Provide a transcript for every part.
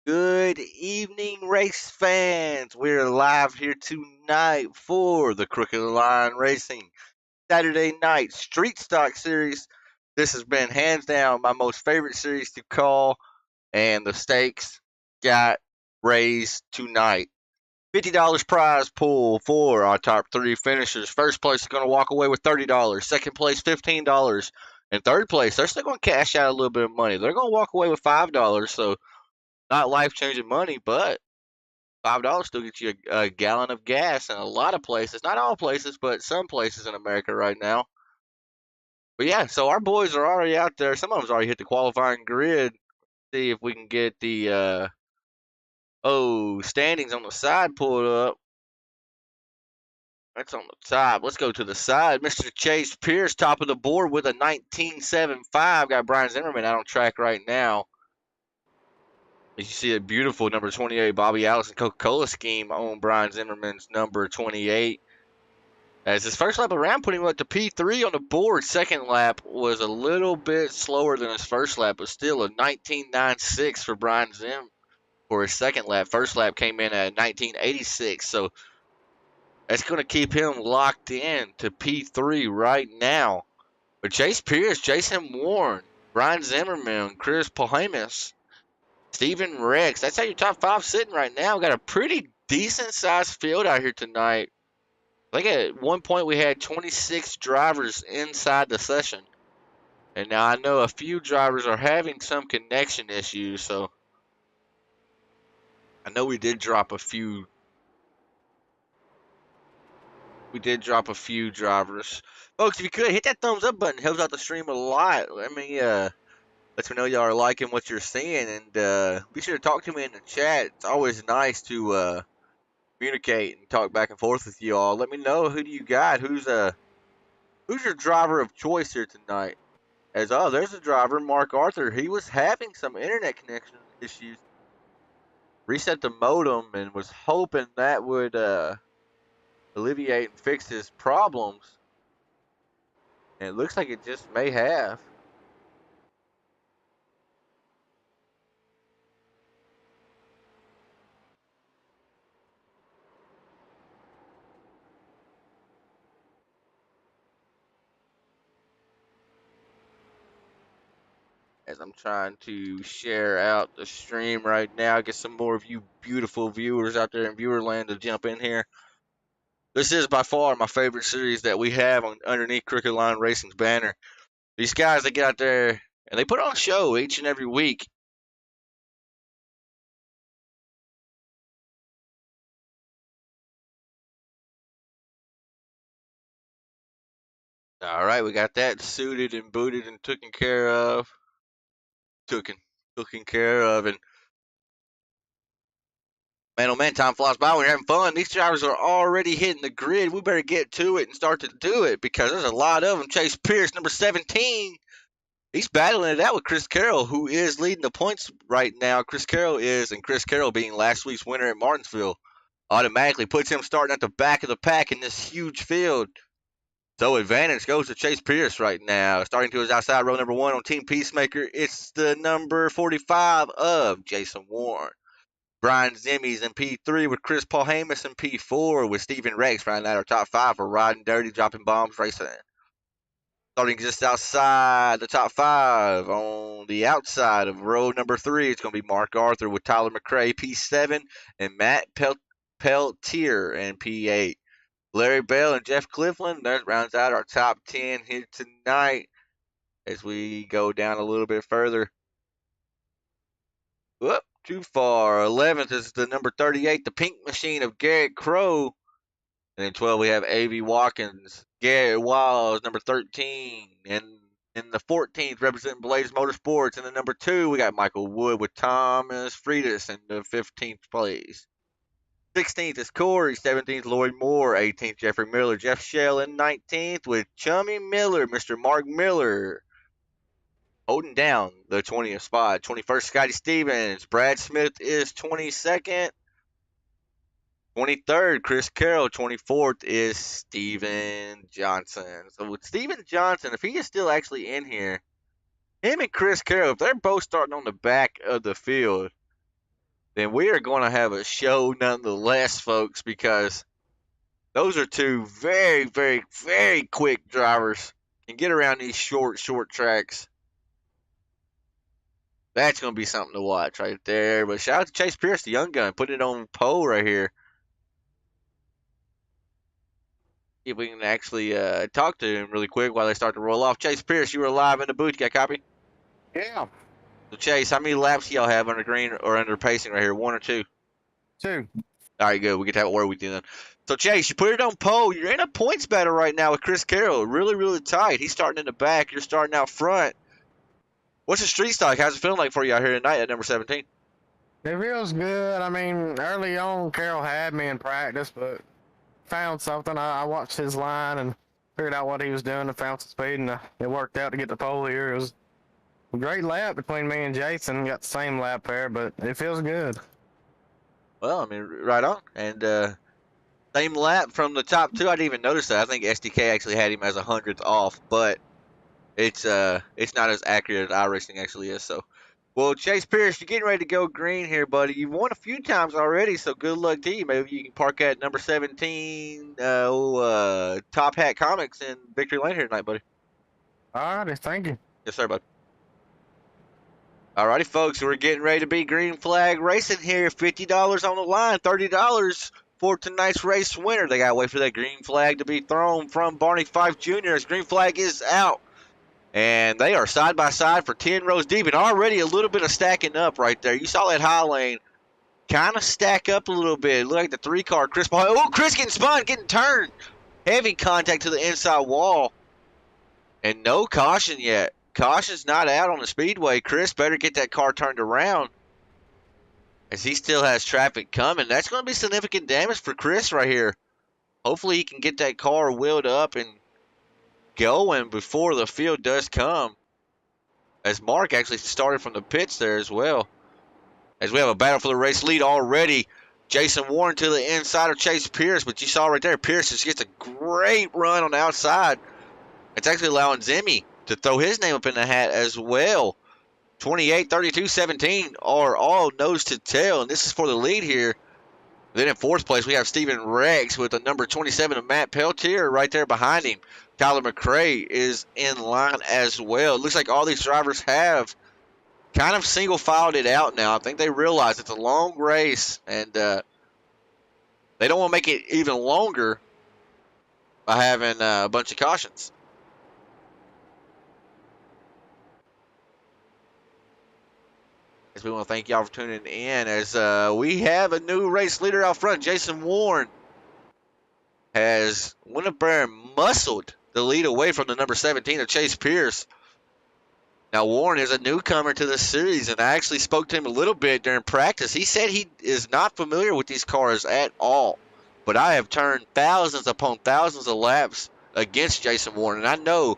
Good evening, race fans. We're live here tonight for the Crooked Line Racing Saturday Night Street Stock Series. This has been hands down my most favorite series to call, and the stakes got raised tonight. $50 prize pool for our top three finishers. First place is going to walk away with $30. Second place, $15. And third place, they're still going to cash out a little bit of money. They're going to walk away with $5. So not life changing money, but $5 still gets you a gallon of gas in a lot of places. Not all places, but some places in America right now. But yeah, so our boys are already out there. Some of them's already hit the qualifying grid. See if we can get the standings on the side pulled up. That's on the top. Let's go to the side. Mr. Chase Pierce, top of the board with a 19.75. Got Brian Zimmerman out on track right now. As you see a beautiful number 28 Bobby Allison Coca-Cola scheme on Brian Zimmerman's number 28. As his first lap around put him up to P3 on the board. Second lap was a little bit slower than his first lap, but still a 19.96 for Brian Zim for his second lap. First lap came in at 19.86, so that's going to keep him locked in to P3 right now. But Chase Pierce, Jason Warren, Brian Zimmerman, Chris Pohamus, Steven Rex, that's how your top five sitting right now. Got a pretty decent sized field out here tonight. I think at one point we had 26 drivers inside the session. And now I know a few drivers are having some connection issues, so I know we did drop a few. We did drop a few drivers. Folks, if you could, hit that thumbs up button. It helps out the stream a lot. Let me let me know y'all are liking what you're seeing, and be sure to talk to me in the chat. It's always nice to communicate and talk back and forth with you all. Let me know, who do you got? Who's your driver of choice here tonight? There's a driver, Mark Arthur. He was having some internet connection issues. Reset the modem and was hoping that would alleviate and fix his problems. And it looks like it just may have. As I'm trying to share out the stream right now, get some more of you beautiful viewers out there in viewerland to jump in here. This is by far my favorite series that we have underneath Crooked Line Racing's banner. These guys, they get out there and they put on a show each and every week. All right, we got that suited and booted and taken care of. Taken care of. And man, oh man, time flies by when you're having fun. These drivers are already hitting the grid. We better get to it and start to do it because there's a lot of them. Chase Pierce, number 17. He's battling it out with Chris Carroll, who is leading the points right now. Chris Carroll being last week's winner at Martinsville automatically puts him starting at the back of the pack in this huge field. So advantage goes to Chase Pierce right now. Starting to his outside row number 1 on Team Peacemaker, it's the number 45 of Jason Warren. Brian Zimmies in P3 with Chris Pohamus in P4 with Steven Rex rounding out our top 5 for Riding Dirty, Dropping Bombs Racing. Starting just outside the top 5 on the outside of row number 3, it's going to be Mark Arthur with Tyler McRae P7 and Matt Peltier in P8. Larry Bell and Jeff Clifton, that rounds out our top 10 here tonight as we go down a little bit further. Whoop, too far. 11th is the number 38, the Pink Machine of Garrett Crow. And then 12, we have A.V. Watkins. Garrett Wiles, number 13. And in the 14th, representing Blaze Motorsports. And the number 2, we got Michael Wood with Thomas Friedis in the 15th place. 16th is Corey, 17th Lloyd Moore, 18th Jeffrey Miller, Jeff Shell in 19th with Chummy Miller, Mr. Mark Miller holding down the 20th spot. 21st, Scotty Stevens, Brad Smith is 22nd. 23rd, Chris Carroll. 24th is Steven Johnson. So with Steven Johnson, if he is still actually in here, him and Chris Carroll, if they're both starting on the back of the field, then we are going to have a show nonetheless, folks, because those are two very, very, very quick drivers. Can get around these short tracks. That's going to be something to watch right there. But shout out to Chase Pierce, the young gun, putting it on pole right here. See if we can actually talk to him really quick while they start to roll off. Chase Pierce, you were live in the booth. You got a copy? Yeah. So, Chase, how many laps y'all have under green or under pacing right here? 1 or 2? 2. All right, good. We get to have a word with you then. So, Chase, you put it on pole. You're in a points battle right now with Chris Carroll. Really, really tight. He's starting in the back. You're starting out front. What's the street stock? How's it feeling like for you out here tonight at number 17? It feels good. I mean, early on, Carroll had me in practice, but found something. I watched his line and figured out what he was doing and found some speed, and it worked out to get the pole here. It was a great lap between me and Jason. Got the same lap there, but it feels good. Well, I mean, right on. And same lap from the top two. I didn't even notice that. I think SDK actually had him as 100th off, but it's not as accurate as iRacing actually is. So, well, Chase Pierce, you're getting ready to go green here, buddy. You've won a few times already, so good luck to you. Maybe you can park at number 17, Top Hat Comics in Victory Lane here tonight, buddy. All right, thank you. Yes, sir, bud. Alrighty, folks, we're getting ready to be green flag racing here. $50 on the line, $30 for tonight's race winner. They got to wait for that green flag to be thrown from Barney Fife Jr. as green flag is out. And they are side by side for 10 rows deep, and already a little bit of stacking up right there. You saw that high lane kind of stack up a little bit. It looked like the 3-car. Chris behind. Oh, Chris getting spun, getting turned. Heavy contact to the inside wall. And no caution yet. Caution's not out on the speedway. Chris better get that car turned around as he still has traffic coming. That's going to be significant damage for Chris right here. Hopefully he can get that car wheeled up and going before the field does come. As Mark actually started from the pits there as well. As we have a battle for the race lead already. Jason Warren to the inside of Chase Pierce. But you saw right there, Pierce just gets a great run on the outside. It's actually allowing Zimmy to throw his name up in the hat as well. 28, 32, 17 are all nose to tail, and this is for the lead here. Then in fourth place, we have Steven Rex with the number 27 of Matt Peltier right there behind him. Tyler McRae is in line as well. It looks like all these drivers have kind of single-filed it out now. I think they realize it's a long race, and they don't want to make it even longer by having a bunch of cautions. We want to thank y'all for tuning in as we have a new race leader out front. Jason Warren has went up there and muscled the lead away from the number 17 of Chase Pierce. Now, Warren is a newcomer to the series, and I actually spoke to him a little bit during practice. He said he is not familiar with these cars at all, but I have turned thousands upon thousands of laps against Jason Warren, and I know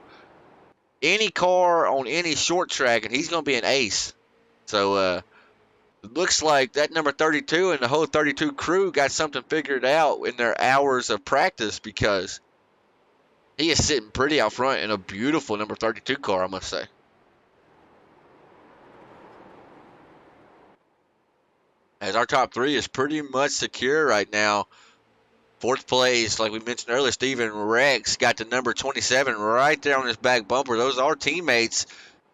any car on any short track, and he's going to be an ace. So, it looks like that number 32 and the whole 32 crew got something figured out in their hours of practice, because he is sitting pretty out front in a beautiful number 32 car, I must say. As our top three is pretty much secure right now. Fourth place, like we mentioned earlier, Steven Rex got the number 27 right there on his back bumper. Those are teammates.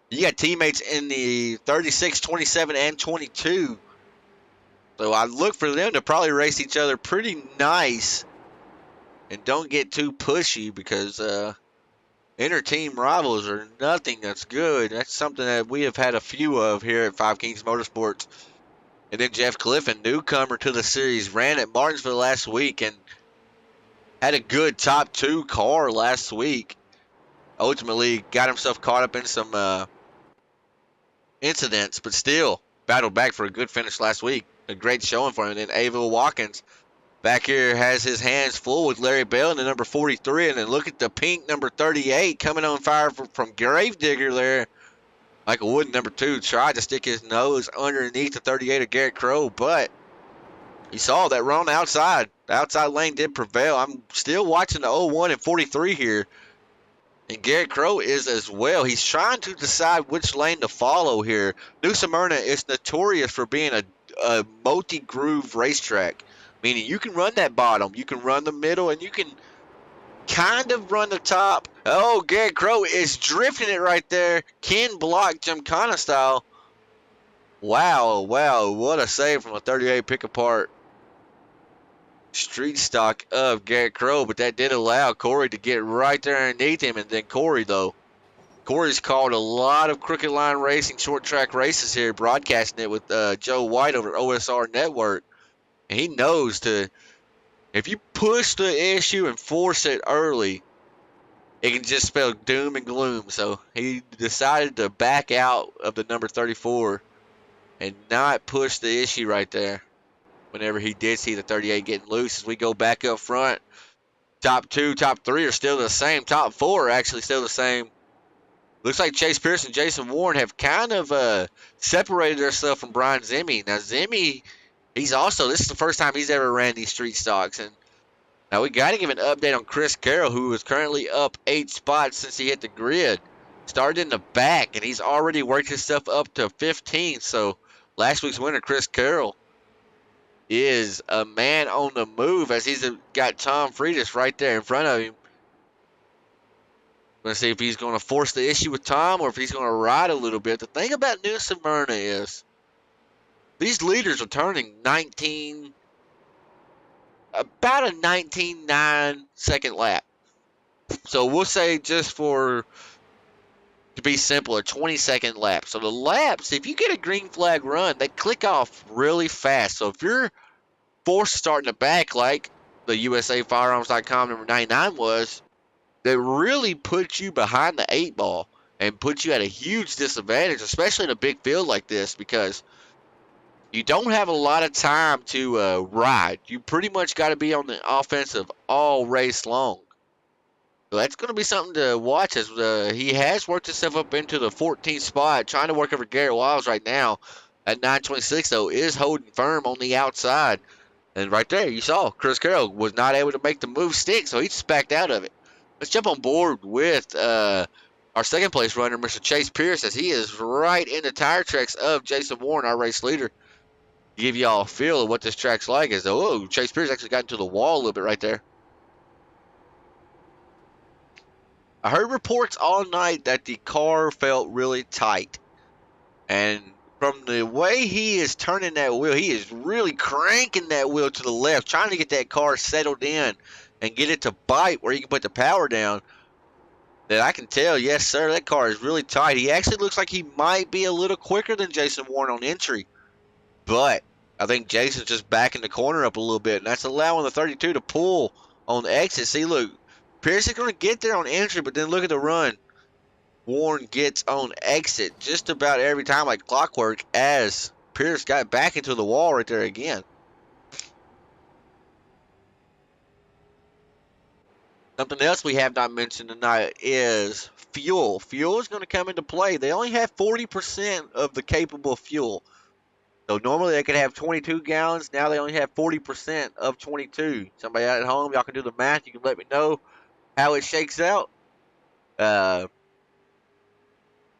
You got teammates in the 36, 27, and 22. So I look for them to probably race each other pretty nice and don't get too pushy, because inter-team rivals are nothing that's good. That's something that we have had a few of here at FiveKings Motorsports. And then Jeff Clifton, newcomer to the series, ran at Martinsville last week and had a good top 2 car last week. Ultimately got himself caught up in some incidents, but still battled back for a good finish last week. A great showing for him. And then Avil Watkins back here has his hands full with Larry Bell in the number 43. And then look at the pink number 38 coming on fire from Gravedigger there. Michael Wood, number 2, tried to stick his nose underneath the 38 of Garrett Crowe, but you saw that run outside. The outside lane did prevail. I'm still watching the 01 and 43 here. And Garrett Crowe is as well. He's trying to decide which lane to follow here. New Smyrna is notorious for being a multi-groove racetrack, meaning you can run that bottom, you can run the middle, and you can kind of run the top. Oh, Garrett Crow is drifting it right there. Ken blocked Gymkhana style. Wow, wow, what a save from a 38 pick apart street stock of Garrett Crow, but that did allow Corey to get right there underneath him, and then Corey's called a lot of crooked line racing, short track races here, broadcasting it with Joe White over at OSR Network. And he knows if you push the issue and force it early, it can just spell doom and gloom. So he decided to back out of the number 34 and not push the issue right there whenever he did see the 38 getting loose. As we go back up front, top 2, top 3 are still the same. Top 4 are actually still the same. Looks like Chase Pierce and Jason Warren have kind of separated themselves from Brian Zimmy. Now, Zimmy, this is the first time he's ever ran these street stocks. And now we got to give an update on Chris Carroll, who is currently up 8 spots since he hit the grid. Started in the back, and he's already worked himself up to 15. So last week's winner, Chris Carroll, is a man on the move as he's got Tom Friedis right there in front of him. Going to see if he's going to force the issue with Tom or if he's going to ride a little bit. The thing about New Smyrna is these leaders are turning about a 19.9 second lap. So we'll say to be simple, a 20-second lap. So the laps, if you get a green flag run, they click off really fast. So if you're forced to start in the back like the USAFirearms.com number 99 was, that really puts you behind the 8 ball and puts you at a huge disadvantage, especially in a big field like this, because you don't have a lot of time to ride. You pretty much got to be on the offensive all race long. So that's going to be something to watch as he has worked himself up into the 14th spot, trying to work over Garrett Wiles right now at 9:26, though, is holding firm on the outside. And right there, you saw Chris Carroll was not able to make the move stick, so he just backed out of it. Let's jump on board with our second place runner, Mr. Chase Pierce, as he is right in the tire tracks of Jason Warren, our race leader. To give y'all a feel of what this track's like, is Chase Pierce actually got into the wall a little bit right there. I heard reports all night that the car felt really tight. And from the way he is turning that wheel, he is really cranking that wheel to the left, trying to get that car settled in and get it to bite where you can put the power down. That I can tell, yes, sir, that car is really tight. He actually looks like he might be a little quicker than Jason Warren on entry. But I think Jason's just backing the corner up a little bit, and that's allowing the 32 to pull on the exit. See, look, Pierce is going to get there on entry, but then look at the run. Warren gets on exit just about every time like clockwork as Pierce got back into the wall right there again. Something else we have not mentioned tonight is fuel. Fuel is going to come into play. They only have 40% of the capable fuel. So normally they could have 22 gallons. Now they only have 40% of 22. Somebody out at home, y'all can do the math. You can let me know how it shakes out.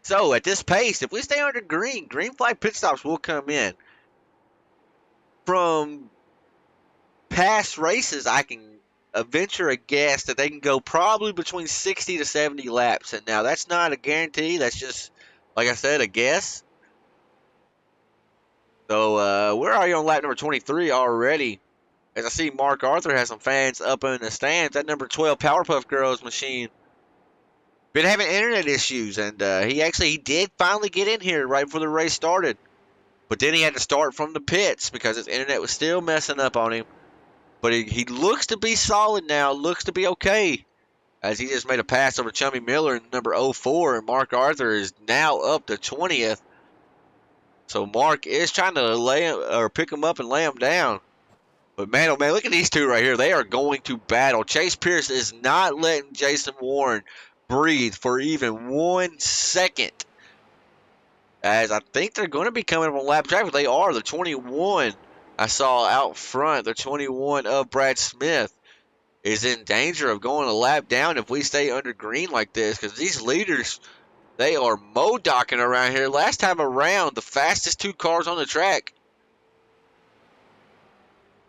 So at this pace, if we stay under green flag pit stops will come in. From past races, I can venture a guess that they can go probably between 60 to 70 laps. And now that's not a guarantee. That's just, like I said, a guess. So where are you on lap number 23 already? As I see Mark Arthur has some fans up in the stands. That number 12 Powerpuff Girls machine been having internet issues, and he did finally get in here right before the race started. But then he had to start from the pits because his internet was still messing up on him. But he looks to be solid now, looks to be okay. As he just made a pass over Chummy Miller in number 04, and Mark Arthur is now up to 20th. So Mark is trying to pick him up and lay him down. But man, oh man, look at these two right here. They are going to battle. Chase Pierce is not letting Jason Warren breathe for even 1 second. As I think they're going to be coming up on lap traffic. They are. The 21 I saw out front, the 21 of Brad Smith, is in danger of going a lap down if we stay under green like this. Because these leaders, they are mo-docking around here. Last time around, the fastest 2 cars on the track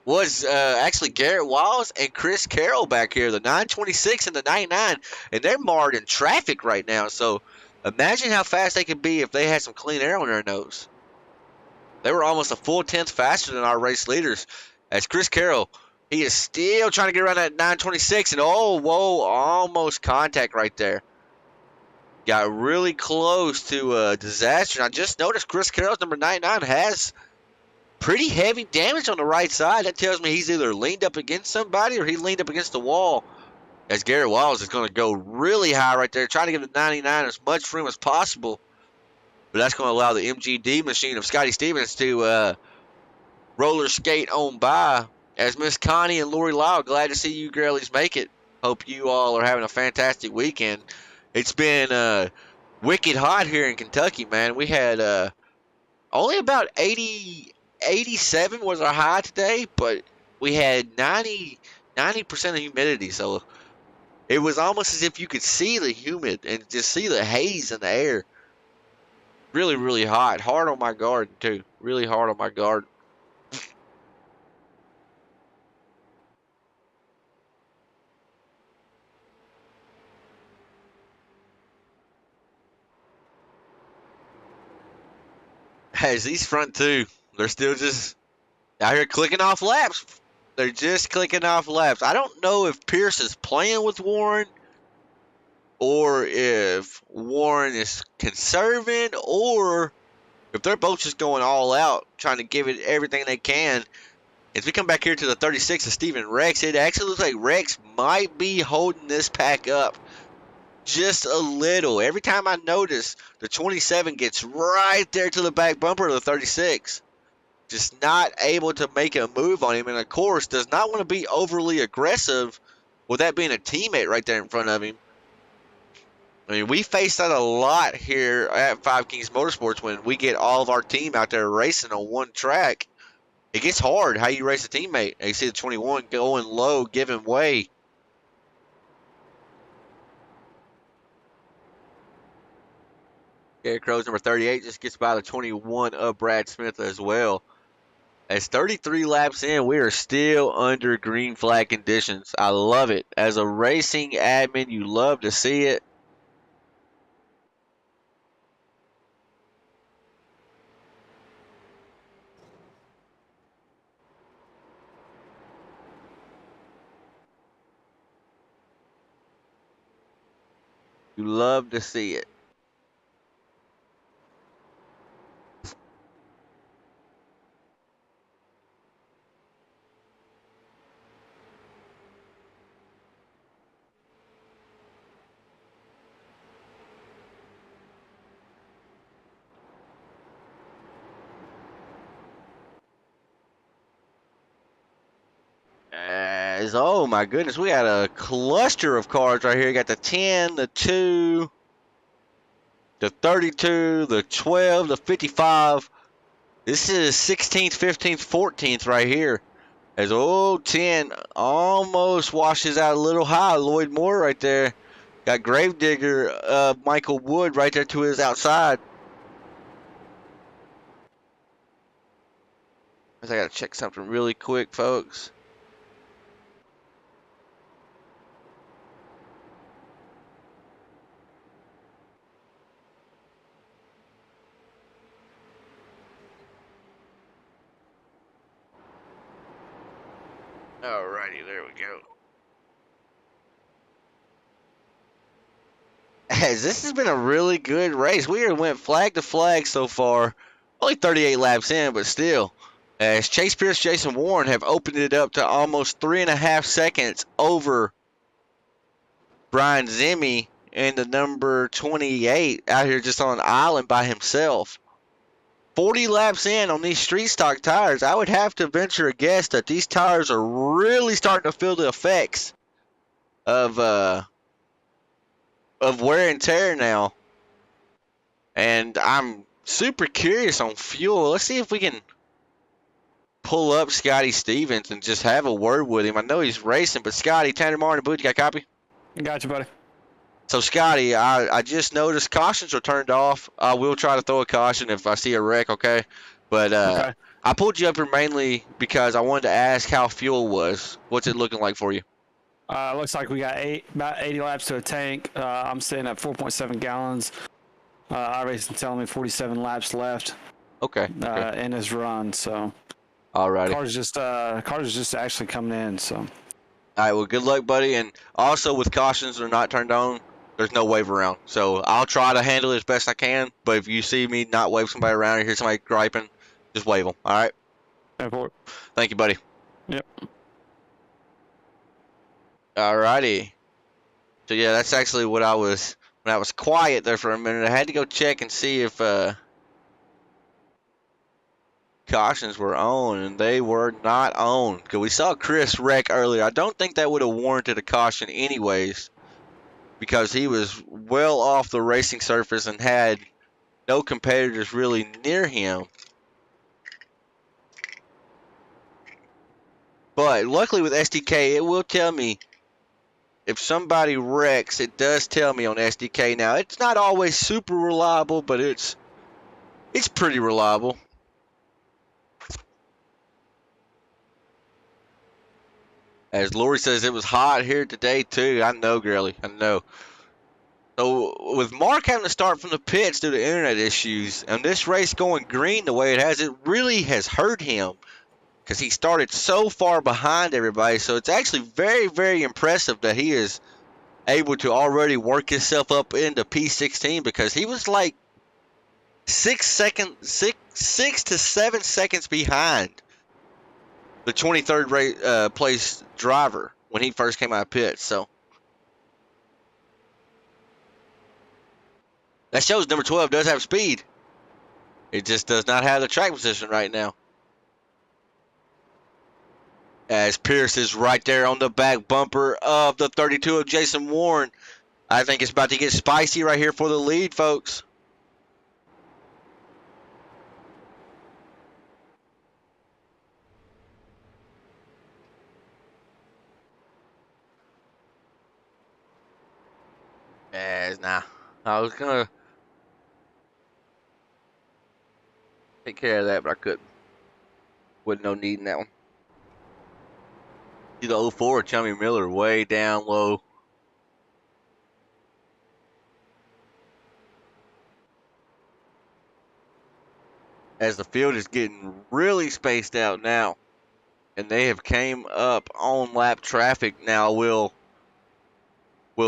was actually Garrett Wiles and Chris Carroll back here, the 926 and the 99, and they're marred in traffic right now. So imagine how fast they could be if they had some clean air on their nose. They were almost a full tenth faster than our race leaders. As Chris Carroll, he is still trying to get around that 926, and oh, whoa, almost contact right there. Got really close to a disaster. And I just noticed Chris Carroll's number 99 has pretty heavy damage on the right side. That tells me he's either leaned up against somebody or he leaned up against the wall. As Garrett Wiles is going to go really high right there, trying to give the 99 as much room as possible. But that's going to allow the MGD machine of Scotty Stevens to roller skate on by. As Miss Connie and Lori Lyle, glad to see you girlies make it. Hope you all are having a fantastic weekend. It's been wicked hot here in Kentucky, man. We had only about 87 was our high today, but we had 90% of humidity, so it was almost as if you could see the humid and just see the haze in the air. Really, really hot. Hard on my garden, too. Really hard on my garden. As these front two, they're still just out here clicking off laps. They're just clicking off laps. I don't know if Pierce is playing with Warren or if Warren is conserving or if they're both just going all out, trying to give it everything they can. As we come back here to the 36 of Steven Rex, it actually looks like Rex might be holding this pack up just a little. Every time I notice, the 27 gets right there to the back bumper of the 36. Just not able to make a move on him, and of course does not want to be overly aggressive with that being a teammate right there in front of him. I mean, we face that a lot here at FiveKings Motorsports when we get all of our team out there racing on one track. It gets hard how you race a teammate. And you see the 21 going low, giving way. Gary Crow's number 38 just gets by the 21 of Brad Smith as well. As 33 laps in, we are still under green flag conditions. I love it. As a racing admin, you love to see it. You love to see it. As, oh my goodness, we got a cluster of cars right here. You got the 10, the 2, the 32, the 12, the 55. This is 16th, 15th, 14th right here. As old 10 almost washes out a little high. Lloyd Moore right there. Got Gravedigger Michael Wood right there to his outside. I got to check something really quick, folks. Alrighty, there we go. As this has been a really good race. We went flag to flag so far. Only 38 laps in, but still. As Chase Pierce, Jason Warren have opened it up to almost 3.5 seconds over Brian Zimmy and the number 28 out here just on an island by himself. 40 laps in on these street stock tires, I would have to venture a guess that these tires are really starting to feel the effects of wear and tear now. And I'm super curious on fuel. Let's see if we can pull up Scotty Stevens and just have a word with him. I know he's racing, but Scotty, Tanner Martin, Boot, you got a copy? Gotcha, buddy. So, Scotty, I just noticed cautions are turned off. I will try to throw a caution if I see a wreck, okay? But Okay. I pulled you up here mainly because I wanted to ask how fuel was. What's it looking like for you? Looks like we got about 80 laps to a tank. I'm sitting at 4.7 gallons. iRacing telling me 47 laps left Okay. Okay. in his run. So Alrighty. car's just actually coming in. So All right. Well, good luck, buddy. And also, with cautions that are not turned on, there's no wave around. So I'll try to handle it as best I can. But if you see me not wave somebody around or hear somebody griping, just wave them. All right. airport. Thank you, buddy. Yep. Alrighty. So yeah, that's actually what I was when I was quiet there for a minute. I had to go check and see if cautions were on, and they were not on. Because we saw Chris wreck earlier. I don't think that would have warranted a caution anyways, because he was well off the racing surface and had no competitors really near him. But luckily with SDK, it will tell me if somebody wrecks. It does tell me on SDK. Now, it's not always super reliable, but it's pretty reliable. As Lori says, it was hot here today too. I know, Gurley. I know. So with Mark having to start from the pits due to internet issues, and this race going green the way it has, it really has hurt him because he started so far behind everybody. So it's actually very, very impressive that he is able to already work himself up into P16, because he was like 6 to 7 seconds behind the 23rd place driver when he first came out of pits. So that shows number 12 does have speed. It just does not have the track position right now. As Pierce is right there on the back bumper of the 32 of Jason Warren. I think it's about to get spicy right here for the lead, folks. Nah. I was going to take care of that, but I couldn't. Wasn't no need in that one. See the 04 Chummy Miller way down low. As the field is getting really spaced out now. And they have came up on lap traffic. Now will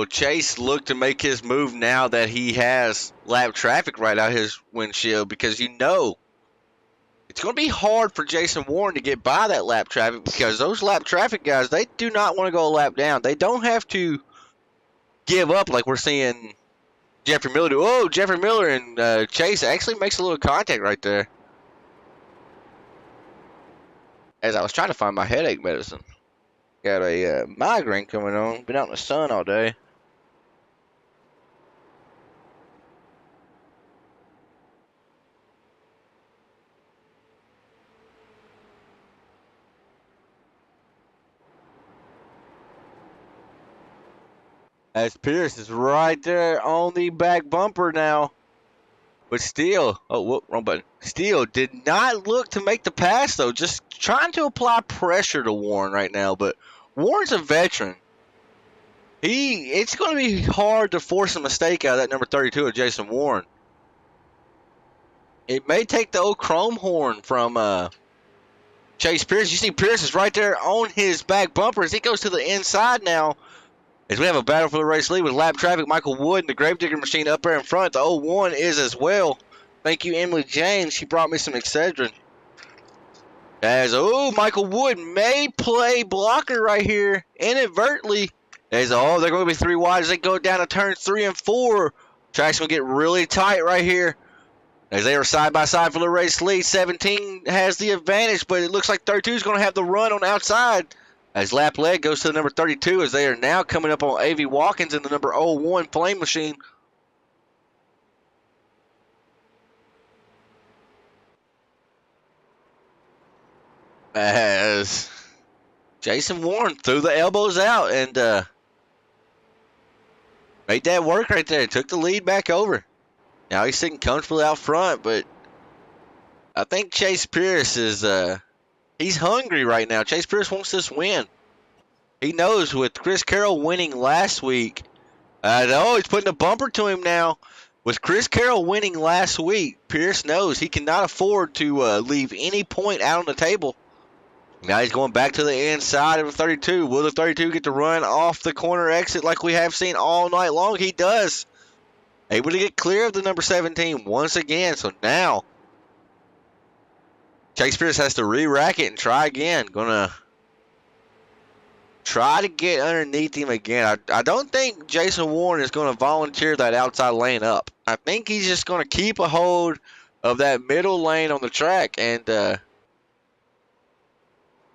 Chase look to make his move now that he has lap traffic right out his windshield? Because you know it's going to be hard for Jason Warren to get by that lap traffic, because those lap traffic guys, they do not want to go a lap down. They don't have to give up like we're seeing Jeffrey Miller do. Oh, Jeffrey Miller and Chase actually makes a little contact right there. As I was trying to find my headache medicine. Got a migraine coming on. Been out in the sun all day. As Pierce is right there on the back bumper now. But still, oh, whoop, wrong button. Still did not look to make the pass, though. Just trying to apply pressure to Warren right now. But Warren's a veteran. It's going to be hard to force a mistake out of that number 32 of Jason Warren. It may take the old chrome horn from Chase Pierce. You see Pierce is right there on his back bumper as he goes to the inside now. As we have a battle for the race lead with lap traffic, Michael Wood and the Gravedigger machine up there in front. The 01 is as well. Thank you, Emily James. She brought me some Excedrin. As, Michael Wood may play blocker right here inadvertently. As, they're going to be 3 wide as they go down to turns 3 and 4. Track's going to get really tight right here. As they are side by side for the race lead, 17 has the advantage, but it looks like 32 is going to have the run on the outside. As lap leg goes to the number 32, as they are now coming up on A.V. Watkins and the number 01 Flame Machine. As Jason Warren threw the elbows out and Made that work right there. Took the lead back over. Now he's sitting comfortably out front, but I think Chase Pierce is he's hungry right now. Chase Pierce wants this win. He knows with Chris Carroll winning last week. He's putting a bumper to him now. With Chris Carroll winning last week, Pierce knows he cannot afford to leave any point out on the table. Now he's going back to the inside of the 32. Will the 32 get to run off the corner exit like we have seen all night long? He does. Able to get clear of the number 17 once again. So now Chase Pierce has to re-rack it and try again. Gonna try to get underneath him again. I don't think Jason Warren is going to volunteer that outside lane up. I think he's just going to keep a hold of that middle lane on the track and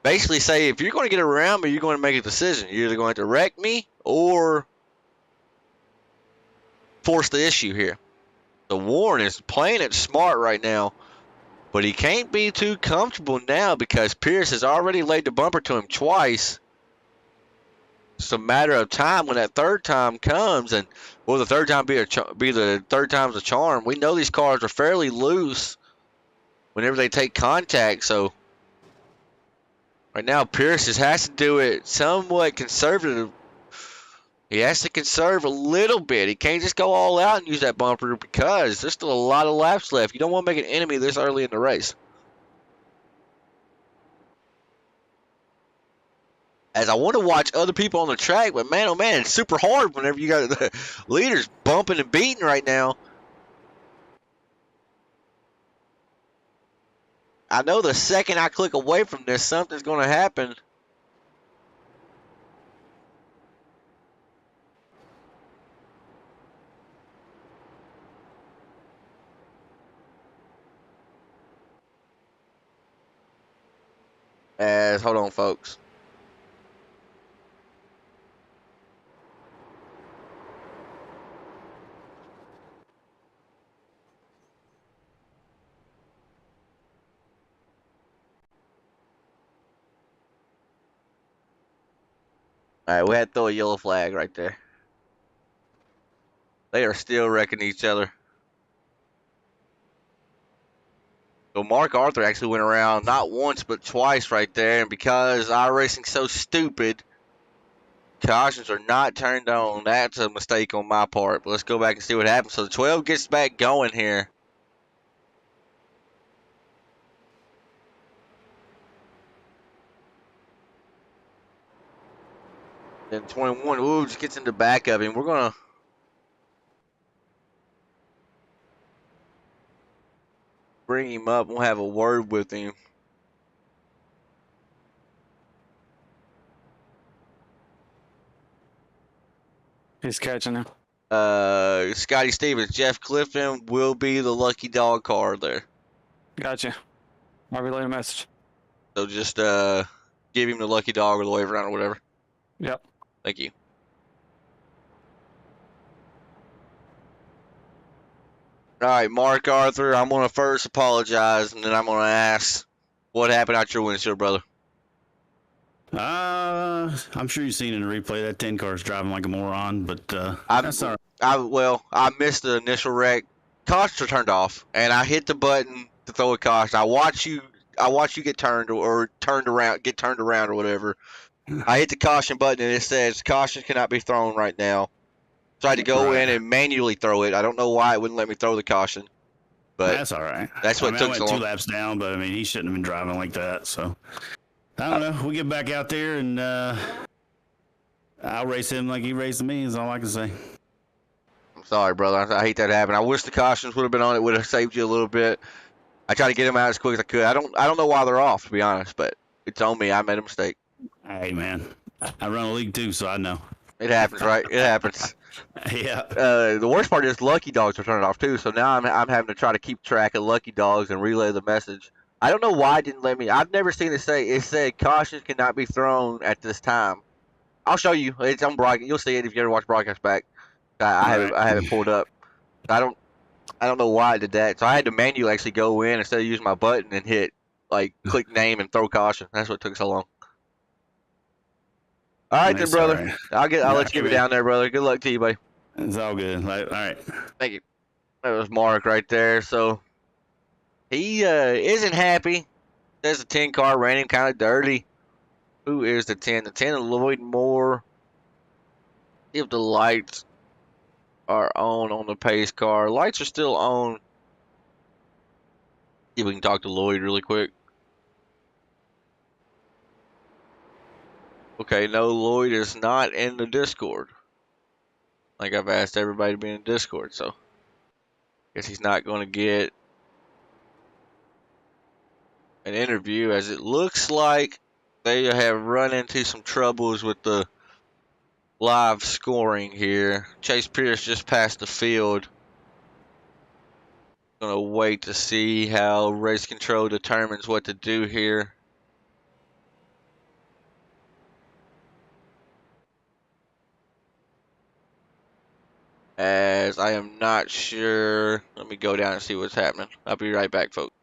basically say, if you're going to get around me, you're going to make a decision. You're either going to wreck me or force the issue here. So Warren is playing it smart right now, but he can't be too comfortable now because Pierce has already laid the bumper to him twice. It's a matter of time when that third time comes, and will the third time be the third time's a charm? We know these cars are fairly loose whenever they take contact, so right now Pierce has to do it somewhat conservative. He has to conserve a little bit. He can't just go all out and use that bumper because there's still a lot of laps left. You don't want to make an enemy this early in the race. As I want to watch other people on the track, but man, oh man, it's super hard whenever you got the leaders bumping and beating right now. I know the second I click away from this, something's going to happen. Hold on, folks. All right, we had to throw a yellow flag right there. They are still wrecking each other. So Mark Arthur actually went around not once but twice right there, and because iRacing's so stupid, cautions are not turned on. That's a mistake on my part, but let's go back and see what happens. So the 12 gets back going here. Then 21, just gets in the back of him. We're going to bring him up. We'll have a word with him. He's catching him. Scotty Stevens, Jeff Clifton will be the lucky dog car there. Gotcha. I'll relay a message. So just give him the lucky dog or the wave around or whatever. Yep. Thank you. All right, Mark Arthur, I'm going to first apologize, and then I'm going to ask what happened out your windshield, brother. I'm sure you've seen in the replay that 10 car's driving like a moron, but that's all right. I missed the initial wreck. Cautions are turned off, and I hit the button to throw a caution. I watch you get turned or turned around or whatever. I hit the caution button, and it says caution cannot be thrown right now. So I had to go in and manually throw it. I don't know why it wouldn't let me throw the caution, but that's all right. That's what took I so went long. 2 laps down, but I mean, he shouldn't have been driving like that. So I don't know. We get back out there, and I'll race him like he raced me. Is all I can say. I'm sorry, brother. I hate that happened. I wish the cautions would have been on. It would have saved you a little bit. I tried to get them out as quick as I could. I don't know why they're off, to be honest, but it's on me. I made a mistake. Hey, man, I run a league too, so I know. It happens, right? It happens. Yeah. The worst part is lucky dogs are turning off too. So now I'm having to try to keep track of lucky dogs and relay the message. I don't know why it didn't let me. I've never seen it say. It said cautions cannot be thrown at this time. I'll show you. It's on broadcast. You'll see it if you ever watch broadcast back. I have it pulled up. I don't know why I did that. So I had to manually actually go in instead of using my button and hit click name and throw caution. That's what took so long. All right, then, brother. Right. I'll let you give it down there, brother. Good luck to you, buddy. It's all good. Like, all right. Thank you. That was Mark right there. So he isn't happy. There's a 10 car, ran him kind of dirty. Who is the 10? The 10 Lloyd Moore. If the lights are on the pace car. Lights are still on. See if we can talk to Lloyd really quick. Okay, no, Lloyd is not in the Discord. Like I've asked everybody to be in Discord, so guess he's not going to get an interview, as it looks like they have run into some troubles with the live scoring here. Chase Pierce just passed the field. Gonna wait to see how race control determines what to do here. As I am not sure. Let me go down and see what's happening. I'll be right back, folks.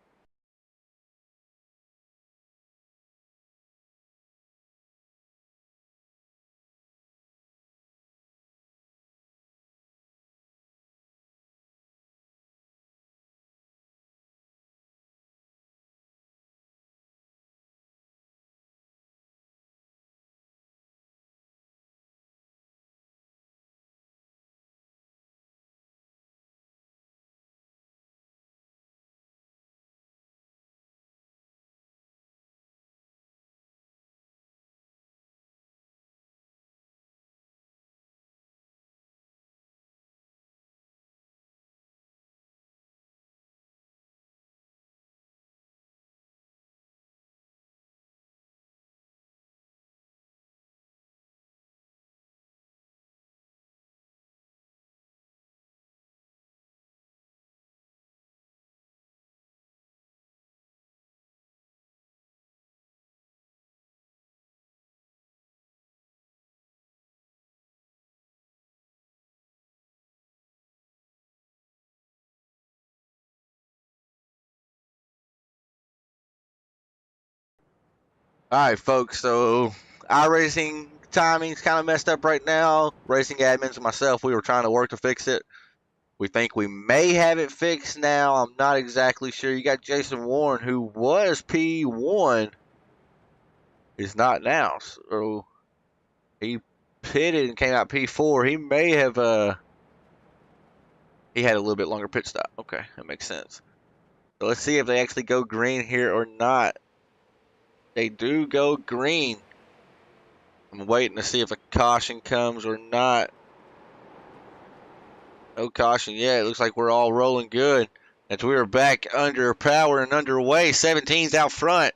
Alright, folks, so iRacing timing's kind of messed up right now. Racing admins and myself, we were trying to work to fix it. We think we may have it fixed now. I'm not exactly sure. You got Jason Warren, who was P1, is not now. So he pitted and came out P4. He may have he had a little bit longer pit stop. Okay, that makes sense. So let's see if they actually go green here or not. They do go green. I'm waiting to see if a caution comes or not. No caution yet. It looks like we're all rolling good. As we are back under power and underway. 17's out front.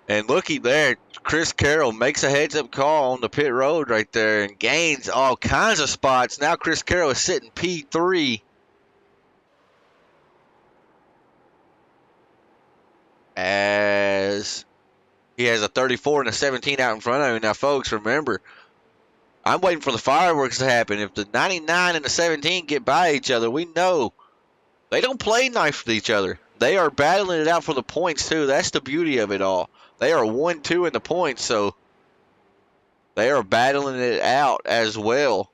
And looky there, Chris Carroll makes a heads-up call on the pit road right there and gains all kinds of spots. Now Chris Carroll is sitting P3. As he has a 34 and a 17 out in front of him. Now, folks, remember, I'm waiting for the fireworks to happen. If the 99 and the 17 get by each other, we know they don't play nice with each other. They are battling it out for the points, too. That's the beauty of it all. They are 1-2 in the points, so they are battling it out as well.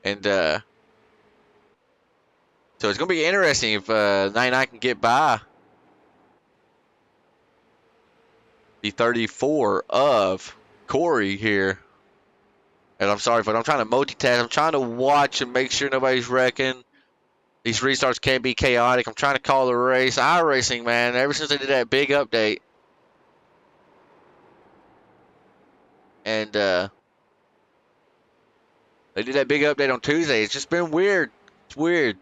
And so it's going to be interesting if 99 can get by the 34 of Corey here. And I'm sorry, but I'm trying to multitask. I'm trying to watch and make sure nobody's wrecking. These restarts can't be chaotic. I'm trying to call the race. iRacing, man, ever since they did that big update. And they did that big update on Tuesday. It's just been weird. It's weird.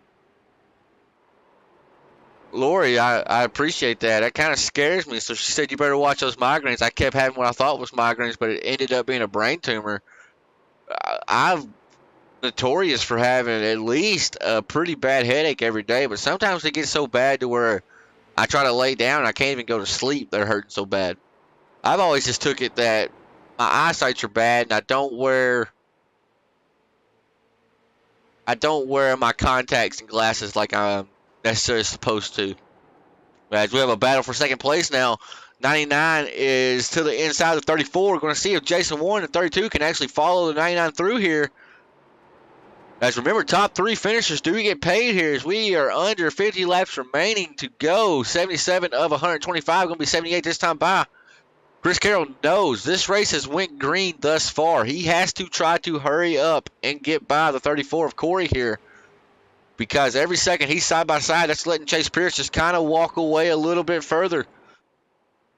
Lori, I appreciate that. That kind of scares me. So she said, you better watch those migraines. I kept having what I thought was migraines, but it ended up being a brain tumor. I'm notorious for having at least a pretty bad headache every day, but sometimes it gets so bad to where I try to lay down and I can't even go to sleep. They're hurting so bad. I've always just took it that my eyesights are bad and I don't wear my contacts and glasses like I'm necessarily supposed to. As we have a battle for second place now. 99 is to the inside of 34. We're going to see if Jason Warren at 32 can actually follow the 99 through here. As remember, top 3 finishers do get paid here as we are under 50 laps remaining to go. 77 of 125, going to be 78 this time by. Chris Carroll knows this race has went green thus far. He has to try to hurry up and get by the 34 of Corey here. Because every second he's side by side, that's letting Chase Pierce just kind of walk away a little bit further.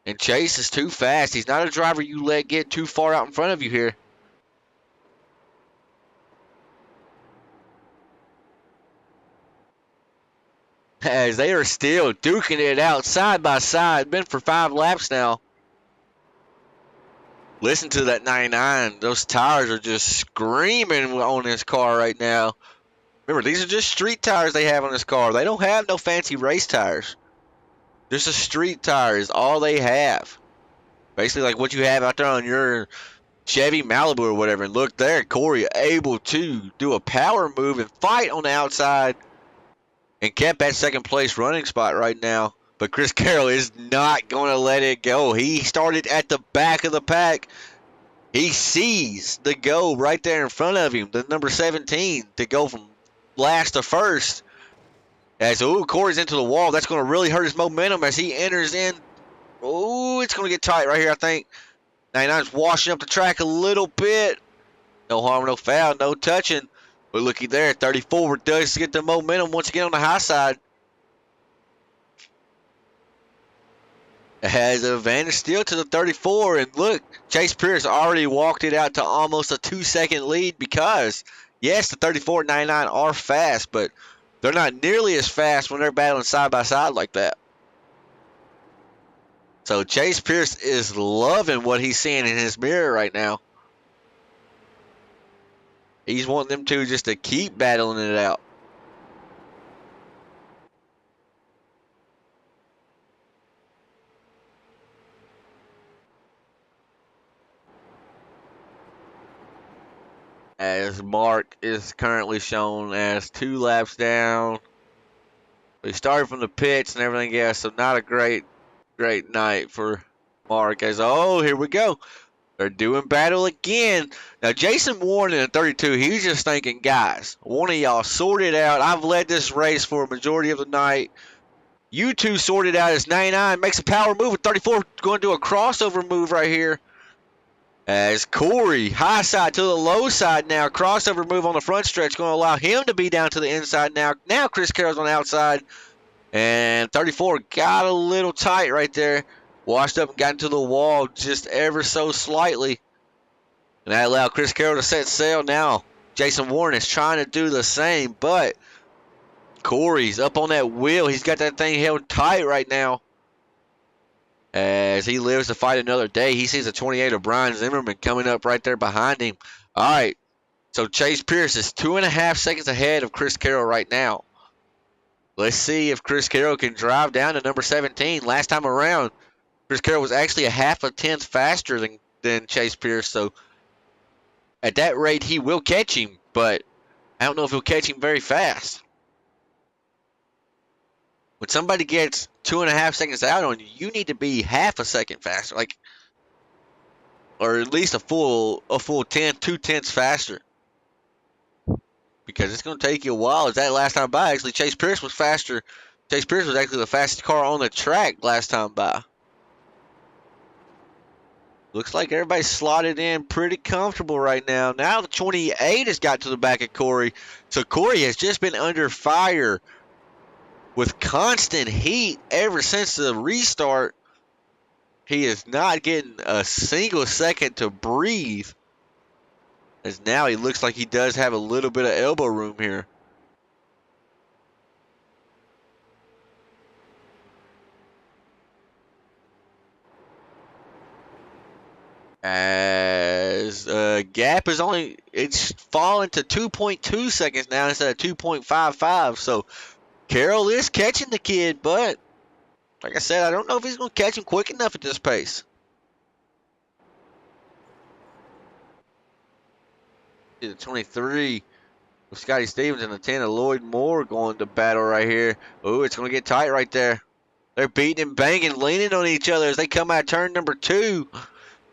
And Chase is too fast. He's not a driver you let get too far out in front of you here. As they are still duking it out side by side. Been for 5 laps now. Listen to that 99. Those tires are just screaming on this car right now. Remember, these are just street tires they have on this car. They don't have no fancy race tires. Just a street tire is all they have. Basically like what you have out there on your Chevy Malibu or whatever. And look there, Corey able to do a power move and fight on the outside. And kept that second place running spot right now. But Chris Carroll is not going to let it go. He started at the back of the pack. He sees the go right there in front of him. The number 17 to go from last to first. As Corey's into the wall. That's going to really hurt his momentum as he enters in. Oh, it's going to get tight right here, I think. 99's washing up the track a little bit. No harm, no foul, no touching. But looky there, 34 does get the momentum once again on the high side. Has an advantage still to the 34. And look, Chase Pierce already walked it out to almost a 2-second lead because, yes, the 34 and 99 are fast, but they're not nearly as fast when they're battling side by side like that. So Chase Pierce is loving what he's seeing in his mirror right now. He's wanting them two just to keep battling it out. As Mark is currently shown as 2 laps down. We started from the pits and everything else, so not a great night for Mark. As, oh, here we go. They're doing battle again. Now, Jason Warren in 32, he's just thinking, guys, one of y'all sort it out. I've led this race for a majority of the night. You two sort it out as 99 makes a power move with 34 going to do a crossover move right here. As Corey, high side to the low side now. Crossover move on the front stretch going to allow him to be down to the inside now. Now Chris Carroll's on the outside. And 34 got a little tight right there. Washed up and got into the wall just ever so slightly. And that allowed Chris Carroll to set sail now. Jason Warren is trying to do the same, but Corey's up on that wheel. He's got that thing held tight right now. As he lives to fight another day, he sees a 28 of Brian Zimmerman coming up right there behind him. All right, so Chase Pierce is 2.5 seconds ahead of Chris Carroll right now. Let's see if Chris Carroll can drive down to number 17. Last time around, Chris Carroll was actually a 0.5 tenth faster than Chase Pierce, so at that rate, he will catch him, but I don't know if he'll catch him very fast. When somebody gets 2.5 seconds out on you, you need to be 0.5 second faster, or at least a full 2 tenths faster. Because it's going to take you a while. As that last time by, actually, Chase Pierce was faster. Chase Pierce was actually the fastest car on the track last time by. Looks like everybody's slotted in pretty comfortable right now. Now the 28 has got to the back of Corey. So Corey has just been under fire with constant heat ever since the restart. He is not getting a single second to breathe. As now he looks like he does have a little bit of elbow room here. As gap is it's fallen to 2.2 seconds now instead of 2.55. So Carroll is catching the kid, but like I said, I don't know if he's going to catch him quick enough at this pace. The 23 with Scotty Stevens and the 10 of Lloyd Moore going to battle right here. Oh, it's going to get tight right there. They're beating and banging, leaning on each other as they come out turn number 2.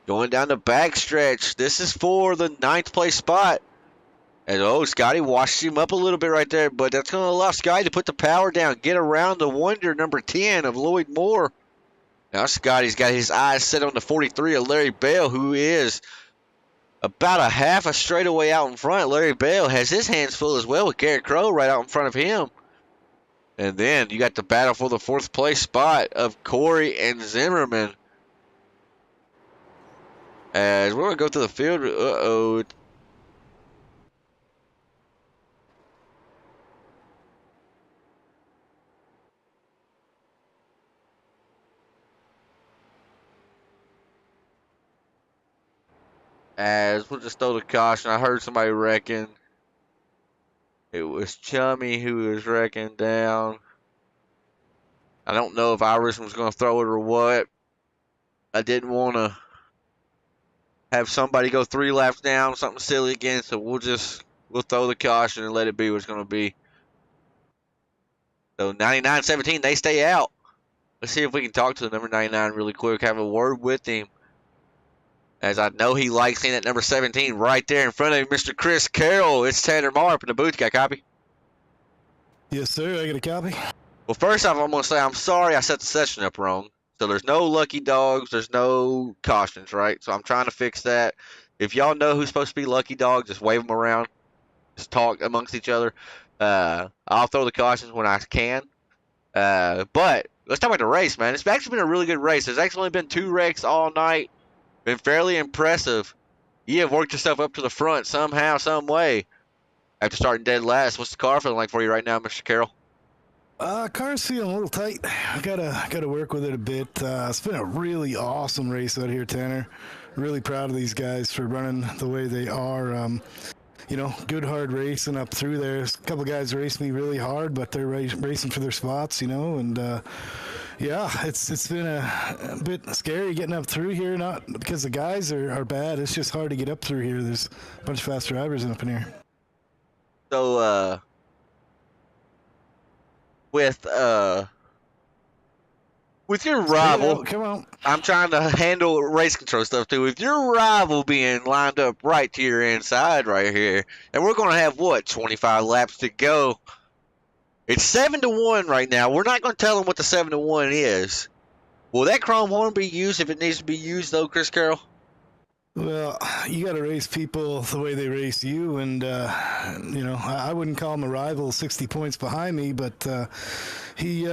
Going down the back stretch. This is for the 9th place spot. And Scotty washed him up a little bit right there, but that's going to allow Scotty to put the power down, get around the wonder number 10 of Lloyd Moore. Now Scotty's got his eyes set on the 43 of Larry Bell, who is about a half a straightaway out in front. Larry Bell has his hands full as well with Garrett Crow right out in front of him. And then you got the battle for the 4th place spot of Corey and Zimmerman. As we're going to go through the field. Uh-oh. As we'll just throw the caution. I heard somebody wrecking. It was Chummy who was wrecking down. I don't know if Iris was going to throw it or what. I didn't want to have somebody go 3 laps down, something silly again, so we'll throw the caution and let it be what it's going to be. So 99-17, they stay out. Let's see if we can talk to the number 99 really quick, have a word with him. As I know he likes seeing that number 17 right there in front of him, Mr. Chris Carroll. It's Tanner Marr up in the booth. Got a copy? Yes, sir. I got a copy. Well, first off, I'm going to say I'm sorry I set the session up wrong. So there's no lucky dogs. There's no cautions, right? So I'm trying to fix that. If y'all know who's supposed to be lucky dogs, just wave them around. Just talk amongst each other. I'll throw the cautions when I can. But let's talk about the race, man. It's actually been a really good race. There's actually only been 2 wrecks all night. Been fairly impressive. You have worked yourself up to the front somehow, some way. After starting dead last, what's the car feeling like for you right now, Mr. Carroll? Car's feeling a little tight. I gotta work with it a bit. It's been a really awesome race out here, Tanner. Really proud of these guys for running the way they are. Good hard racing up through there. A couple of guys raced me really hard, but they're racing for their spots, and yeah, it's been a bit scary getting up through here. Not because the guys are bad. It's just hard to get up through here. There's a bunch of fast drivers up in here. So, with your rival, come on. I'm trying to handle race control stuff too. With your rival being lined up right to your inside right here, and we're going to have, 25 laps to go. It's 7-1 right now. We're not going to tell them what the 7-1 is. Will that chrome horn be used if it needs to be used, though, Chris Carroll? Well, you got to race people the way they race you, and I wouldn't call him a rival 60 points behind me, but he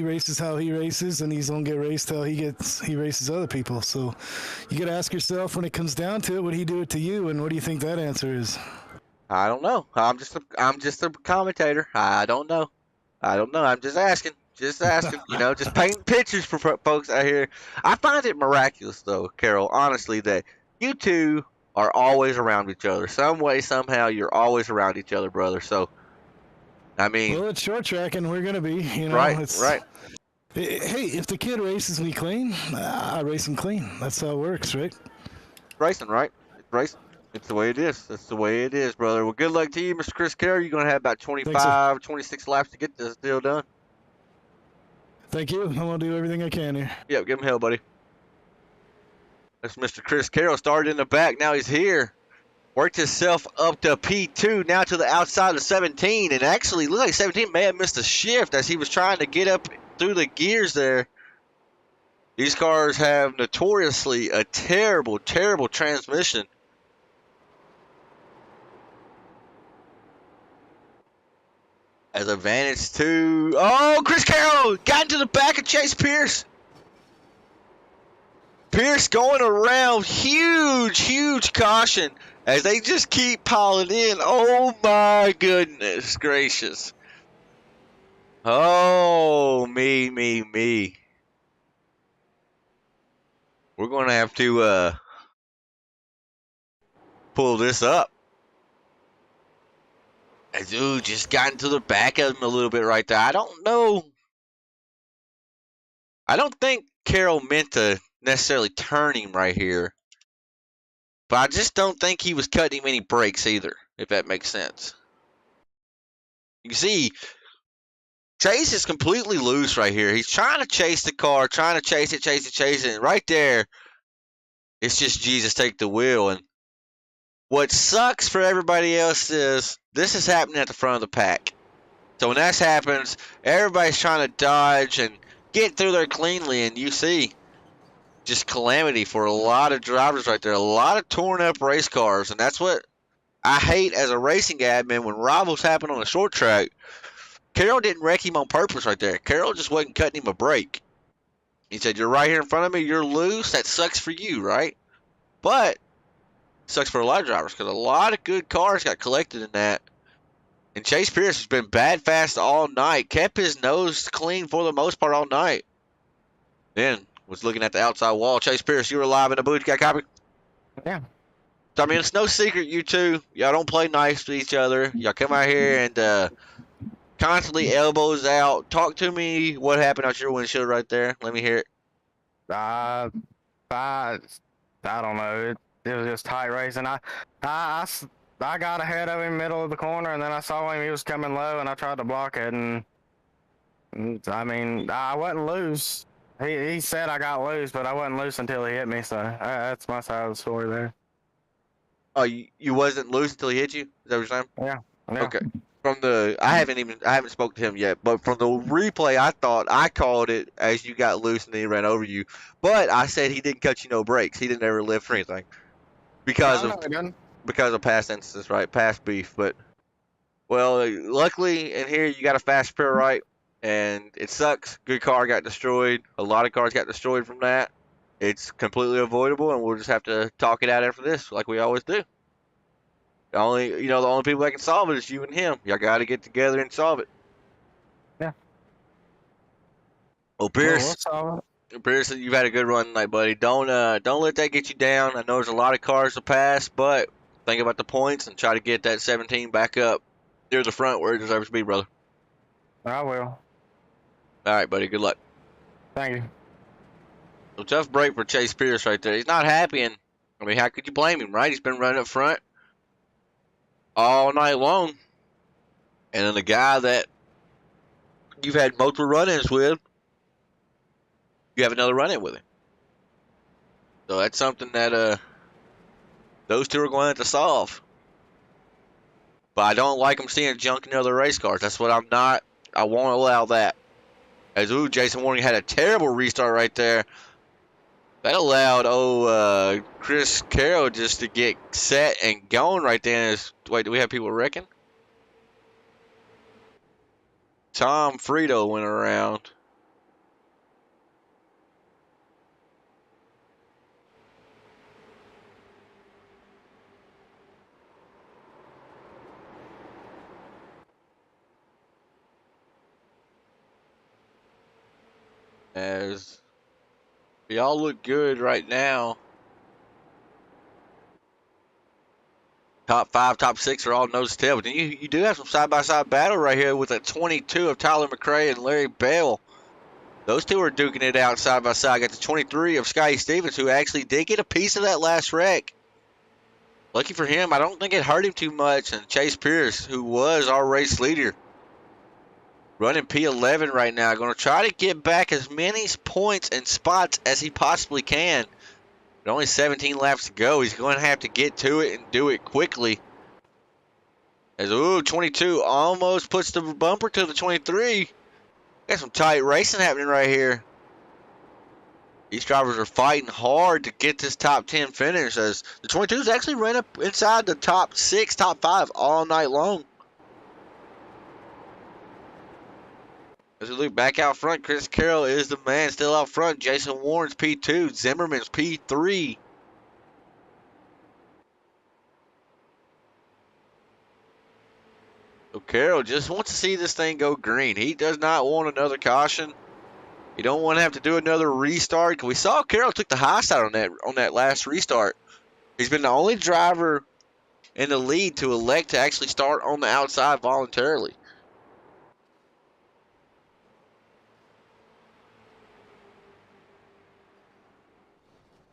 races how he races, and he's gonna get raced how he races other people. So you got to ask yourself, when it comes down to it, would he do it to you, and what do you think that answer is? I don't know. I'm just a commentator. I don't know. I'm just asking. Just painting pictures for folks out here. I find it miraculous, though, Carol, honestly, that you two are always around each other. Some way, somehow, you're always around each other, brother. So, I mean... Well, it's short track, and we're going to be, Right. Hey, if the kid races me clean, I race him clean. That's how it works, right? Racing, right? It's racing. It's the way it is. That's the way it is, brother. Well, good luck to you, Mr. Chris Carroll. You're going to have about 25, 26 laps to get this deal done. Thank you. I'm going to do everything I can here. Yep, give him hell, buddy. That's Mr. Chris Carroll. Started in the back. Now he's here. Worked himself up to P2, now to the outside of 17. And actually, looked like 17 may have missed a shift as he was trying to get up through the gears there. These cars have notoriously a terrible, terrible transmission. As advantage to... Oh, Chris Carroll got into the back of Chase Pierce. Pierce going around. Huge, huge caution as they just keep piling in. Oh, my goodness gracious. Oh, me. We're going to have to pull this up. As ooh, just got into the back of him a little bit right there. I don't know. I don't think Carroll meant to necessarily turn him right here. But I just don't think he was cutting him any brakes either, if that makes sense. You can see, Chase is completely loose right here. He's trying to chase the car, trying to chase it. And right there, it's just Jesus take the wheel. And What sucks for everybody else is this is happening at the front of the pack. So when that happens, everybody's trying to dodge and get through there cleanly, and you see just calamity for a lot of drivers right there. A lot of torn up race cars, and that's what I hate as a racing admin when rivals happen on a short track. Carroll didn't wreck him on purpose right there. Carroll just wasn't cutting him a break. He said, "You're right here in front of me. You're loose. That sucks for you, right?" But it sucks for a lot of drivers because a lot of good cars got collected in that. And Chase Pierce has been bad fast all night. Kept his nose clean for the most part all night. Then was looking at the outside wall. Chase Pierce, you were live in the booth. You got a copy? Yeah. So, I mean, it's no secret you two, y'all don't play nice to each other. Y'all come out here and constantly elbows out. Talk to me. What happened out your windshield right there? Let me hear it. I, I don't know. It was just tight racing. I got ahead of him middle of the corner, and then I saw him. He was coming low, and I tried to block it. And I mean, I wasn't loose. He said I got loose, but I wasn't loose until he hit me. So that's my side of the story there. Oh, you wasn't loose until he hit you? Is that what you're saying? Yeah. Yeah. Okay. I haven't spoke to him yet, but from the replay, I thought I called it as you got loose and then he ran over you. But I said he didn't cut you no brakes. He didn't ever lift or anything because No, of he didn't. past instances, right? Past beef. But well, luckily in here you got a fast pair right, and it sucks. Good car got destroyed. A lot of cars got destroyed from that. It's completely avoidable, and we'll just have to talk it out after this, like we always do. The only people that can solve it is you and him. Y'all got to get together and solve it. Yeah. Well, Well, Pierce, we'll solve it. Pierce, you've had a good run tonight, buddy. Don't let that get you down. I know there's a lot of cars to pass, but think about the points and try to get that 17 back up near the front where it deserves to be, brother. I will. All right, buddy. Good luck. Thank you. So tough break for Chase Pierce right there. He's not happy, and I mean, how could you blame him, right? He's been running up front all night long, and then the guy that you've had multiple run-ins with, you have another run-in with him. So that's something that those two are going to have to solve. But I don't like them seeing junk in other race cars. That's what I'm not. I won't allow that. As Jason Warning had a terrible restart right there. That allowed Chris Carroll just to get set and going right then. Wait, do we have people wrecking? Tom Frito went around. As they all look good right now. Top 5, top 6 are all nose to tail. But then you do have some side-by-side battle right here with a 22 of Tyler McRae and Larry Bell. Those two are duking it out side by side. Got the 23 of Scotty Stevens, who actually did get a piece of that last wreck. Lucky for him, I don't think it hurt him too much. And Chase Pierce, who was our race leader, running P11 right now. Going to try to get back as many points and spots as he possibly can. But only 17 laps to go. He's going to have to get to it and do it quickly. As 22 almost puts the bumper to the 23. Got some tight racing happening right here. These drivers are fighting hard to get this top 10 finish, as the 22s actually ran up inside the top 6, top 5 all night long. As we look back out front, Chris Carroll is the man still out front. Jason Warren's P2, Zimmerman's P3. So Carroll just wants to see this thing go green. He does not want another caution. You don't want to have to do another restart. We saw Carroll took the high side on that last restart. He's been the only driver in the lead to elect to actually start on the outside voluntarily.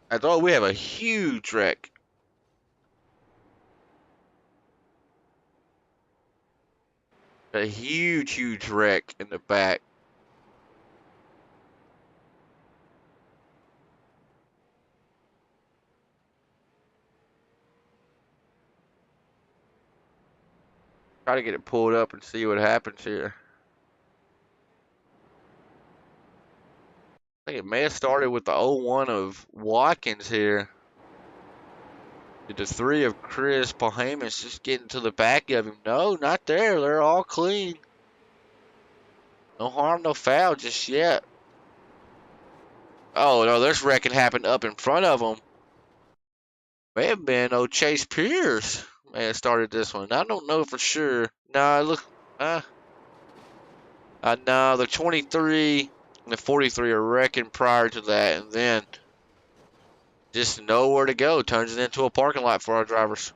I thought we have a huge wreck. A huge, huge wreck in the back. Try to get it pulled up and see what happens here. I think it may have started with the 01 of Watkins here. Did the 3 of Chris Pahamas just getting to the back of him? No, not there. They're all clean. No harm, no foul just yet. Oh, no, there's wrecking happened up in front of them. May have been Chase Pierce. May have started this one. I don't know for sure. No, look. No, the 23 and the 43 are wrecking prior to that. And then just nowhere to go. Turns it into a parking lot for our drivers.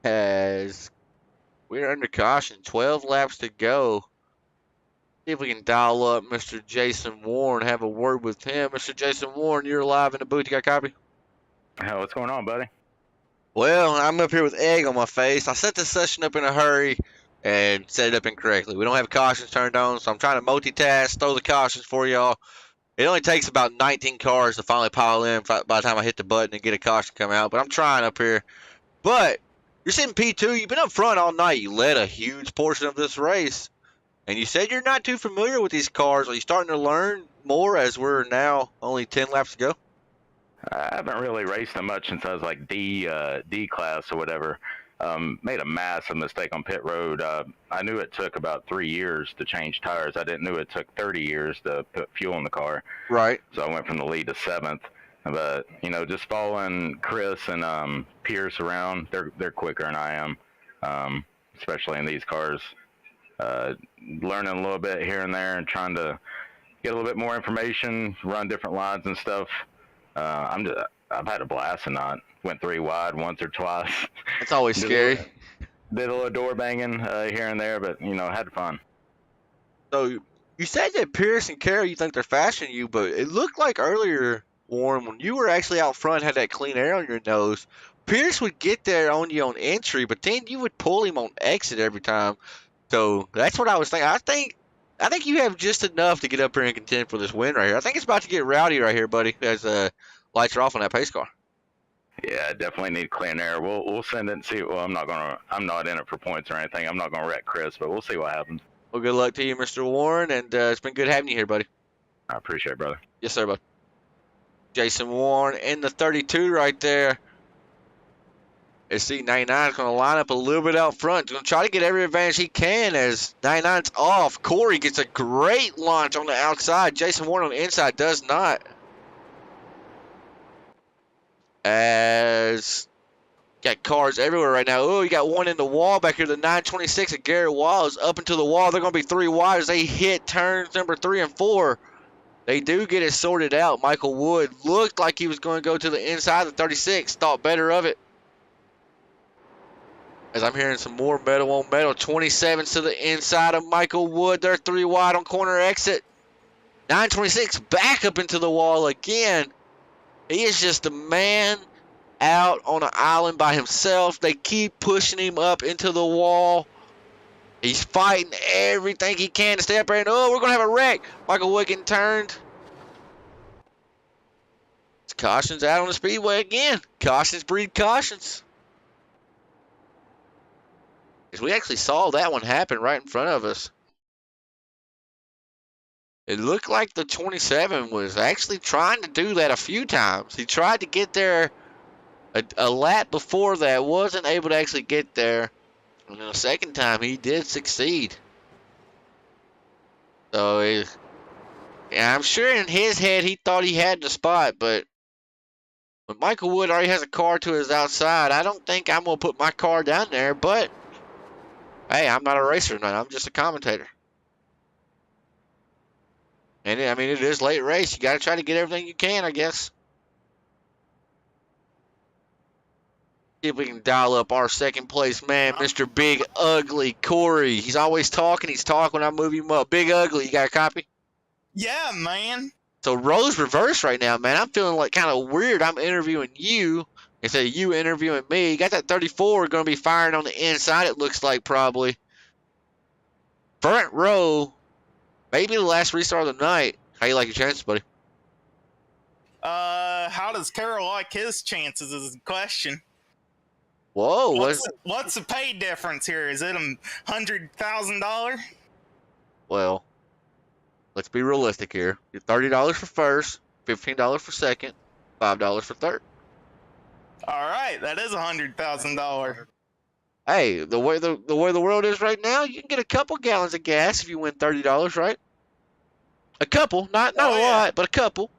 As we're under caution, 12 laps to go. See if we can dial up Mr. Jason Warren, have a word with him. Mr. Jason Warren, you're live in the booth. You got a copy? Hey, what's going on, buddy? Well, I'm up here with egg on my face. I set this session up in a hurry and set it up incorrectly. We don't have cautions turned on, so I'm trying to multitask, throw the cautions for y'all. It only takes about 19 cars to finally pile in by the time I hit the button and get a caution come out, but I'm trying up here. But you're sitting P2. You've been up front all night. You led a huge portion of this race. And you said you're not too familiar with these cars. Are you starting to learn more as we're now only 10 laps to go? I haven't really raced them much since I was like D class or whatever. Made a massive mistake on pit road. I knew it took about 3 years to change tires. I didn't know it took 30 years to put fuel in the car. Right. So I went from the lead to 7th. But just following Chris and Pierce around, they're quicker than I am, especially in these cars. Learning a little bit here and there and trying to get a little bit more information, run different lines and stuff. I've had a blast and not went 3 wide once or twice. It's always scary. Did a little door banging here and there, but had fun. So you said that Pierce and Carroll, you think they're faster than you, but it looked like earlier, Warren, when you were actually out front, had that clean air on your nose, Pierce would get there on you on entry, but then you would pull him on exit every time. So that's what I was thinking. I think you have just enough to get up here and contend for this win right here. I think it's about to get rowdy right here, buddy, as lights are off on that pace car. Yeah, definitely need clean air. We'll send it and see. Well, I'm not in it for points or anything. I'm not gonna wreck Chris, but we'll see what happens. Well, good luck to you, Mr. Warren, and it's been good having you here, buddy. I appreciate it, brother. Yes, sir, bud. Jason Warren in the 32 right there. As C99 is going to line up a little bit out front. Going to try to get every advantage he can as 99's off. Corey gets a great launch on the outside. Jason Warren on the inside does not. As got cars everywhere right now. Oh, you got one in the wall back here. The 926 of Garrett Wallace up into the wall. They're going to be 3 wide as they hit turns number 3 and 4. They do get it sorted out. Michael Wood looked like he was going to go to the inside of the 36. Thought better of it. As I'm hearing some more metal on metal. 27s to the inside of Michael Wood. They're 3 wide on corner exit. 926 back up into the wall again. He is just a man out on an island by himself. They keep pushing him up into the wall. He's fighting everything he can to stay up there. And, oh, we're going to have a wreck. Michael Wood getting turned. Cautions out on the speedway again. Cautions breed cautions. We actually saw that one happen right in front of us. It looked like the 27 was actually trying to do that a few times. He tried to get there a lap before that, wasn't able to actually get there. And then the second time he did succeed. So yeah, I'm sure in his head he thought he had the spot, but when Michael Wood already has a car to his outside, I don't think I'm going to put my car down there, but hey, I'm not a racer tonight. I'm just a commentator. And I mean, it is late race. You got to try to get everything you can, I guess. See if we can dial up our second place man, Mr. Big Ugly Corey. He's always talking. He's talking when I move him up. Big Ugly, you got a copy? Yeah, man. So roles reversed right now, man. I'm feeling like kind of weird. I'm interviewing you, Instead of you interviewing me, you got that 34 going to be firing on the inside, it looks like probably. Front row, maybe the last restart of the night. How you like your chances, buddy? How does Carroll like his chances is the question. Whoa, What's the pay difference here? Is it $100,000? well, let's be realistic here. You're $30 for first, $15 for second, $5 for third. All right, that is $100,000. Hey, the way the world is right now, you can get a couple gallons of gas if you win $30, right? A couple, not a lot, but a couple.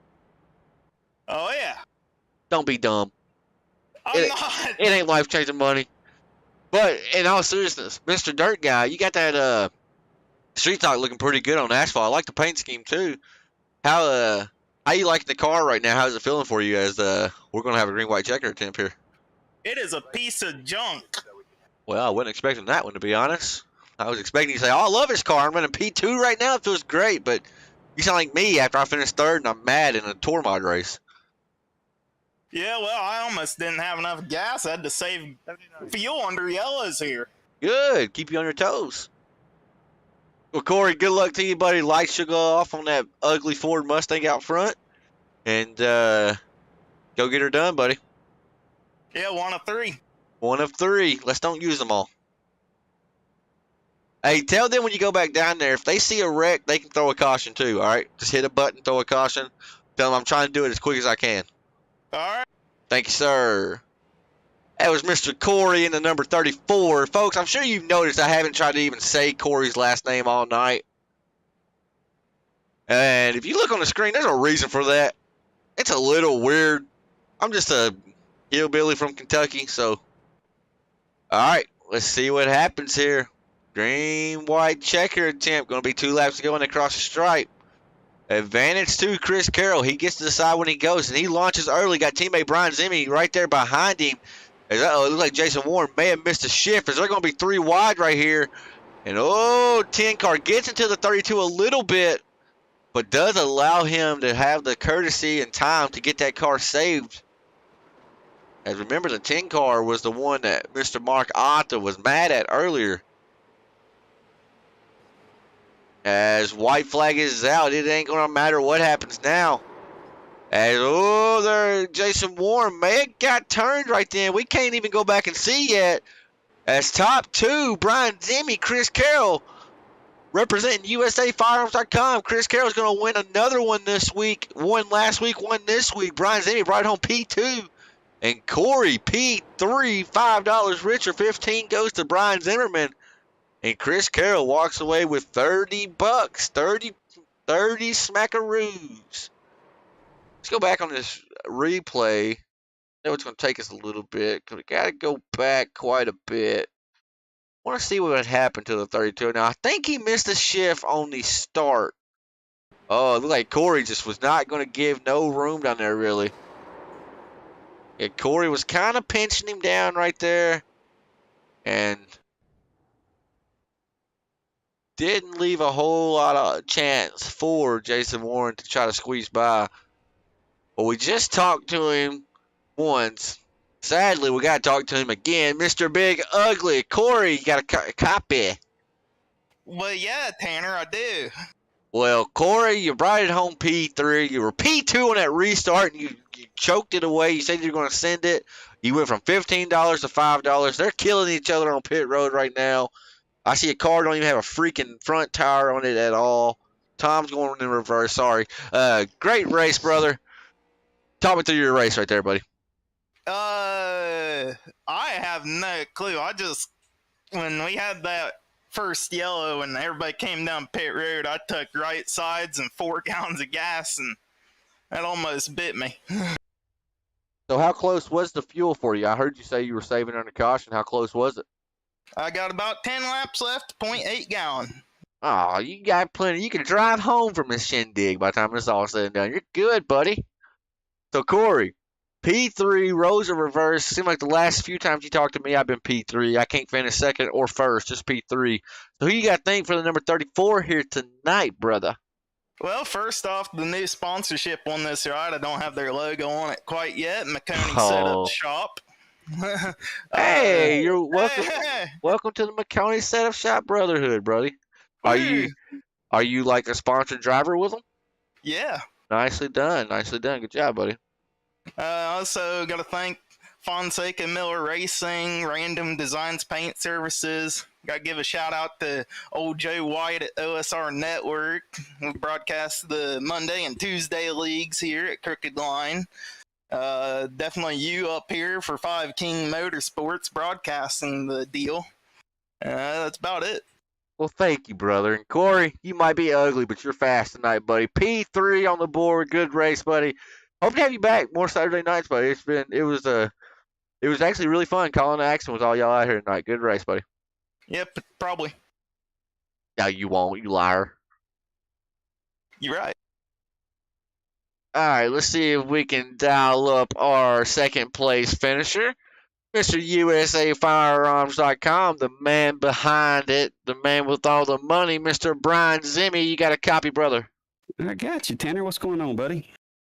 Oh yeah. Don't be dumb. I'm not. It ain't life changing money. But in all seriousness, Mr. Dirt Guy, you got that street talk looking pretty good on asphalt. I like the paint scheme too. How you liking the car right now? How's it feeling for you as we're gonna have a green white checker attempt here? It is a piece of junk. Well, I wasn't expecting that one, to be honest. I was expecting you to say, "Oh, I love his car. I'm running P2 right now. It feels great." But you sound like me after I finished third and I'm mad in a tour mod race. Yeah, well, I almost didn't have enough gas. I had to save fuel under yellows here. Good. Keep you on your toes. Well, Corey, good luck to you, buddy. Lights should go off on that ugly Ford Mustang out front. And go get her done, buddy. Yeah, 1 of 3. 1 of 3. Let's don't use them all. Hey, tell them when you go back down there, if they see a wreck, they can throw a caution too, all right? Just hit a button, throw a caution. Tell them I'm trying to do it as quick as I can. All right. Thank you, sir. That was Mr. Corey in the number 34. Folks, I'm sure you've noticed I haven't tried to even say Corey's last name all night. And if you look on the screen, there's a reason for that. It's a little weird. I'm just a hillbilly from Kentucky, so. All right, let's see what happens here. Green, white checker attempt. Going to be 2 laps to go and across the stripe. Advantage to Chris Carroll. He gets to decide when he goes, and he launches early. Got teammate Brian Zimmy right there behind him. It looks like Jason Warren may have missed a shift, as they're going to be 3 wide right here. And, 10 car gets into the 32 a little bit, but does allow him to have the courtesy and time to get that car saved. As remember, the 10 car was the one that Mr. Mark Otta was mad at earlier. As white flag is out, it ain't going to matter what happens now. As, there, Jason Warren may have got turned right then. We can't even go back and see yet. As top 2, Brian Zimmy, Chris Carroll, representing USAFirearms.com. Chris Carroll's going to win another one this week. Won last week, won this week. Brian Zimmy right home P2. And Corey, P3, $5 richer. 15 goes to Brian Zimmerman. And Chris Carroll walks away with $30. 30 smackaroos. Let's go back on this replay. I know it's going to take us a little bit because we got to go back quite a bit. I want to see what happened to the 32. Now, I think he missed a shift on the start. Oh, it looked like Corey just was not going to give no room down there, really. Yeah, Corey was kind of pinching him down right there. And didn't leave a whole lot of chance for Jason Warren to try to squeeze by. But we just talked to him once. Sadly, we got to talk to him again. Mr. Big Ugly. Corey, you got a copy. Well, yeah, Tanner, I do. Well, Corey, you brought it home P3. You were P2 on that restart, and you choked it away. You said you were going to send it. You went from $15 to $5. They're killing each other on pit road right now. I see a car don't even have a freaking front tire on it at all. Tom's going in reverse. Sorry. Great race, brother. Talk me through your race right there, buddy. I have no clue. When we had that first yellow and everybody came down pit road, I took right sides and 4 gallons of gas, and that almost bit me. So how close was the fuel for you? I heard you say you were saving under caution. How close was it? I got about 10 laps left, 0.8 gallon. Oh, you got plenty. You can drive home from this shindig by the time it's all said and done. You're good, buddy. So, Corey, P3, rows of reverse. Seemed like the last few times you talked to me, I've been P3. I can't finish second or first, just P3. So, who you got to think for the number 34 here tonight, brother? Well, first off, the new sponsorship on this ride, I don't have their logo on it quite yet. McConey Setup Oh, Shop. hey, you're welcome. Hey, Welcome to the McConey Setup Shop Brotherhood, buddy. Are woo. you like a sponsored driver with them? Yeah. Nicely done. Nicely done. Good job, buddy. Also, got to thank Fonseca Miller Racing, Random Designs Paint Services. Got to give a shout out to old Joe White at OSR Network. We broadcast the Monday and Tuesday leagues here at Crooked Line. Definitely you up here for Five King Motorsports broadcasting the deal. That's about it. Well, thank you, brother. And Corey, you might be ugly, but you're fast tonight, buddy. P3 on the board. Good race, buddy. Hope to have you back more Saturday nights, buddy. It was actually really fun calling the action with all y'all out here tonight. Good race, buddy. Yep, probably. No, you won't, you liar. You're right. All right, let's see if we can dial up our second place finisher. Mr. USAFirearms.com, the man behind it, the man with all the money, Mr. Brian Zimmy. You got a copy, brother? I got you, Tanner. What's going on, buddy?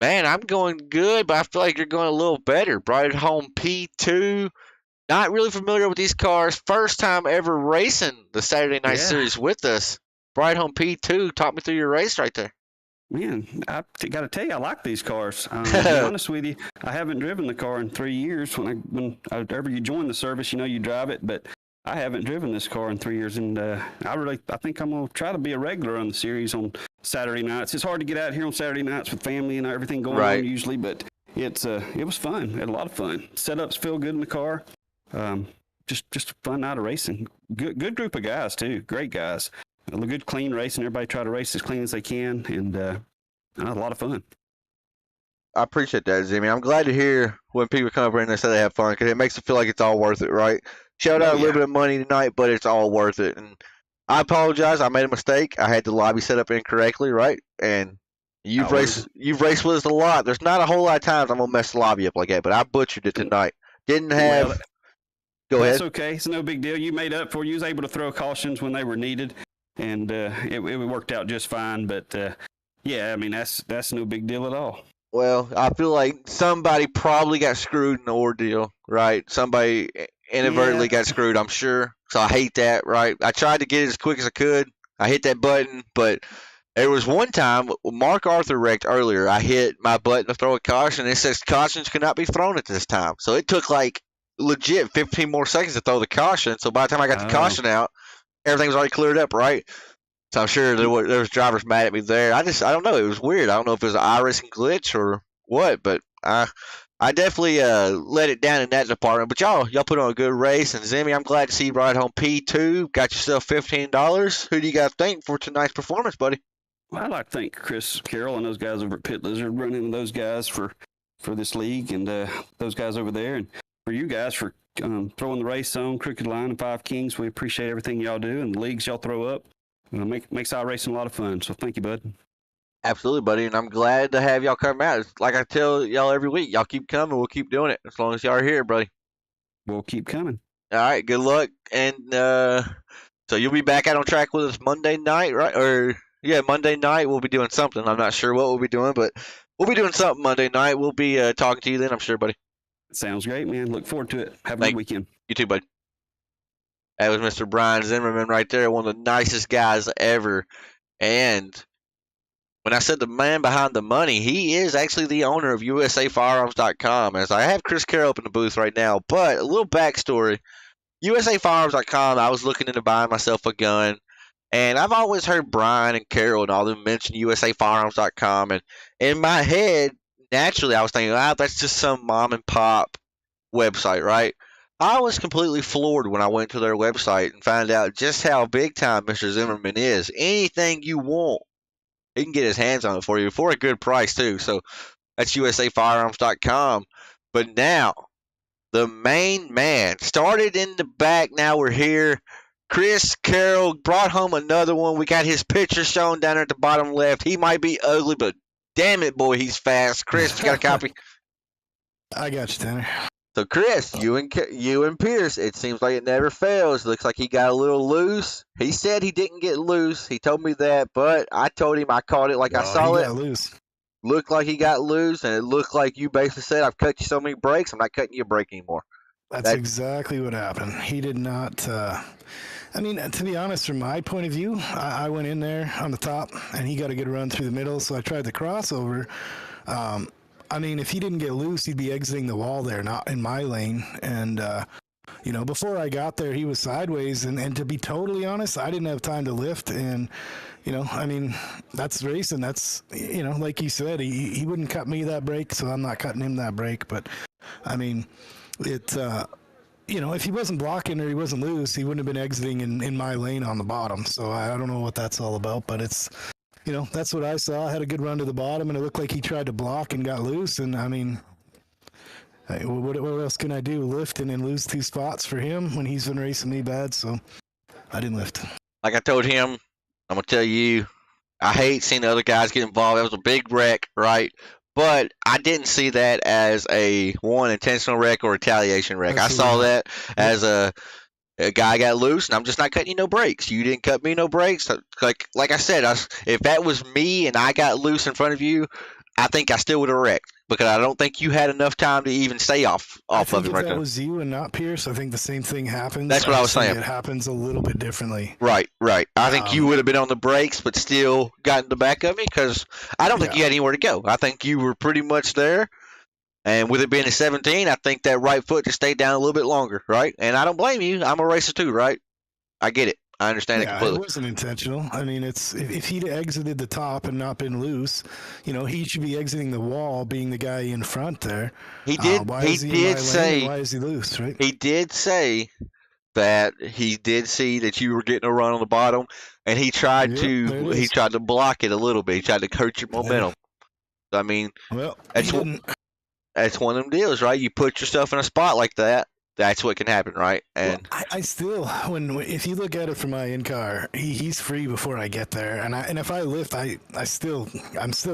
Man, I'm going good, but I feel like you're going a little better. Brought it home P2. Not really familiar with these cars. First time ever racing the Saturday Night Series with us. Brought it home P2. Talk me through your race right there. Man, I got to tell you, I like these cars. To be honest with you, I haven't driven the car in 3 years. Whenever you join the service, you drive it, but I haven't driven this car in 3 years, and I think I'm gonna try to be a regular on the series on Saturday nights. It's hard to get out here on Saturday nights with family and everything going on usually, but it was fun. Had a lot of fun. Setups feel good in the car. Just a fun night of racing. Good group of guys too. Great guys. A good clean race, and everybody try to race as clean as they can, and a lot of fun. I appreciate that, Zimmy. I'm glad to hear when people come over and they say they have fun, because it makes it feel like it's all worth it, right? Shelled out a little bit of money tonight, but it's all worth it. And I apologize. I made a mistake. I had the lobby set up incorrectly, right? And you've raced with us a lot. There's not a whole lot of times I'm gonna mess the lobby up like that, but I butchered it tonight. Didn't have. Go ahead. That's okay. It's no big deal. You made up for it. You was able to throw cautions when they were needed, and it worked out just fine. But yeah, I mean that's no big deal at all. Well, I feel like somebody probably got screwed in the ordeal, right? Somebody inadvertently got screwed, I'm sure. So I hate that, right? I tried to get it as quick as I could. I hit that button, but there was one time Mark Arthur wrecked earlier. I hit my button to throw a caution, and it says cautions cannot be thrown at this time. So it took like legit 15 more seconds to throw the caution. So by the time I got the caution out, everything was already cleared up, right? So I'm sure there was drivers mad at me there. I don't know. It was weird. I don't know if it was an iRacing glitch or what, but I definitely let it down in that department. But y'all put on a good race, and Zimmy, I'm glad to see you brought home P2. Got yourself $15. Who do you guys think for tonight's performance, buddy? Well, I'd like to thank Chris Carroll and those guys over at Pit Lizard, running those guys for this league, and those guys over there, and for you guys for throwing the race on Crooked Line and FiveKings. We appreciate everything y'all do and the leagues y'all throw up. Makes our racing a lot of fun. So thank you, bud. Absolutely, buddy, and I'm glad to have y'all come out. It's like I tell y'all every week, y'all keep coming. We'll keep doing it as long as y'all are here, buddy. We'll keep coming. All right, good luck, and so you'll be back out on track with us Monday night, right? Or yeah, Monday night we'll be doing something. I'm not sure what we'll be doing, but we'll be doing something Monday night. We'll be talking to you then, I'm sure, buddy. Sounds great, man. Look forward to it. Have a good weekend. You too, buddy. That was Mr. Brian Zimmerman right there, one of the nicest guys ever. And when I said the man behind the money, he is actually the owner of USAFirearms.com. As I have Chris Carroll up in the booth right now, but a little backstory. USAFirearms.com, I was looking into buying myself a gun, and I've always heard Brian and Carroll and all them mention USAFirearms.com, and in my head, naturally, I was thinking, that's just some mom and pop website, right? I was completely floored when I went to their website and found out just how big time Mr. Zimmerman is. Anything you want, he can get his hands on it for you for a good price too. So that's USAFirearms.com. But now, the main man started in the back. Now we're here. Chris Carroll brought home another one. We got his picture shown down there at the bottom left. He might be ugly, but damn it, boy, he's fast. Chris, you got a copy? I got you, Tanner. So Chris, you and Pierce, it seems like it never fails. Looks like he got a little loose. He said he didn't get loose. He told me that, but I told him I caught it like I Oh, saw he it. got loose. Looked like he got loose, and it looked like you basically said, "I've cut you so many breaks, I'm not cutting you a break anymore." That's exactly what happened. He did not. I mean, to be honest, from my point of view, I went in there on the top, and he got a good run through the middle, so I tried the crossover. I mean, if he didn't get loose, he'd be exiting the wall there, not in my lane. And, you know, before I got there, he was sideways. And to be totally honest, I didn't have time to lift. And, you know, I mean, that's racing. That's, you know, like you said, he wouldn't cut me that break, so I'm not cutting him that break. But, I mean, you know, if he wasn't blocking or he wasn't loose, he wouldn't have been exiting in my lane on the bottom. So I don't know what that's all about, but it's, you know, that's what I saw. I had a good run to the bottom, and it looked like he tried to block and got loose. And I mean, what else can I do? Lift and then lose 2 spots for him when he's been racing me bad. So I didn't lift. Like I told him, I'm gonna tell you, I hate seeing the other guys get involved. That was a big wreck, right? But I didn't see that as a intentional wreck or retaliation wreck. I saw that as a guy got loose, and I'm just not cutting you no breaks. You didn't cut me no breaks. Like I said, if that was me and I got loose in front of you, I think I still would have wrecked because I don't think you had enough time to even stay off of him right there. If that was you and not Pierce, I think the same thing happens. That's what I was saying. It happens a little bit differently. Right. I think you would have been on the brakes, but still gotten the back of me because I don't think you had anywhere to go. I think you were pretty much there. And with it being a 17, I think that right foot just stayed down a little bit longer, right? And I don't blame you. I'm a racer too, right? I get it. I understand it completely. It wasn't intentional. I mean, it's if he'd exited the top and not been loose, you know, he should be exiting the wall, being the guy in front there. He did. Why is he loose, right? He did say that he did see that you were getting a run on the bottom, and he tried to block it a little bit. He tried to hurt your momentum. I mean, well, that's one of them deals, right? You put yourself in a spot like that, that's what can happen, right? And I still, if you look at it from my in car, he's free before I get there, and if I lift, I'm still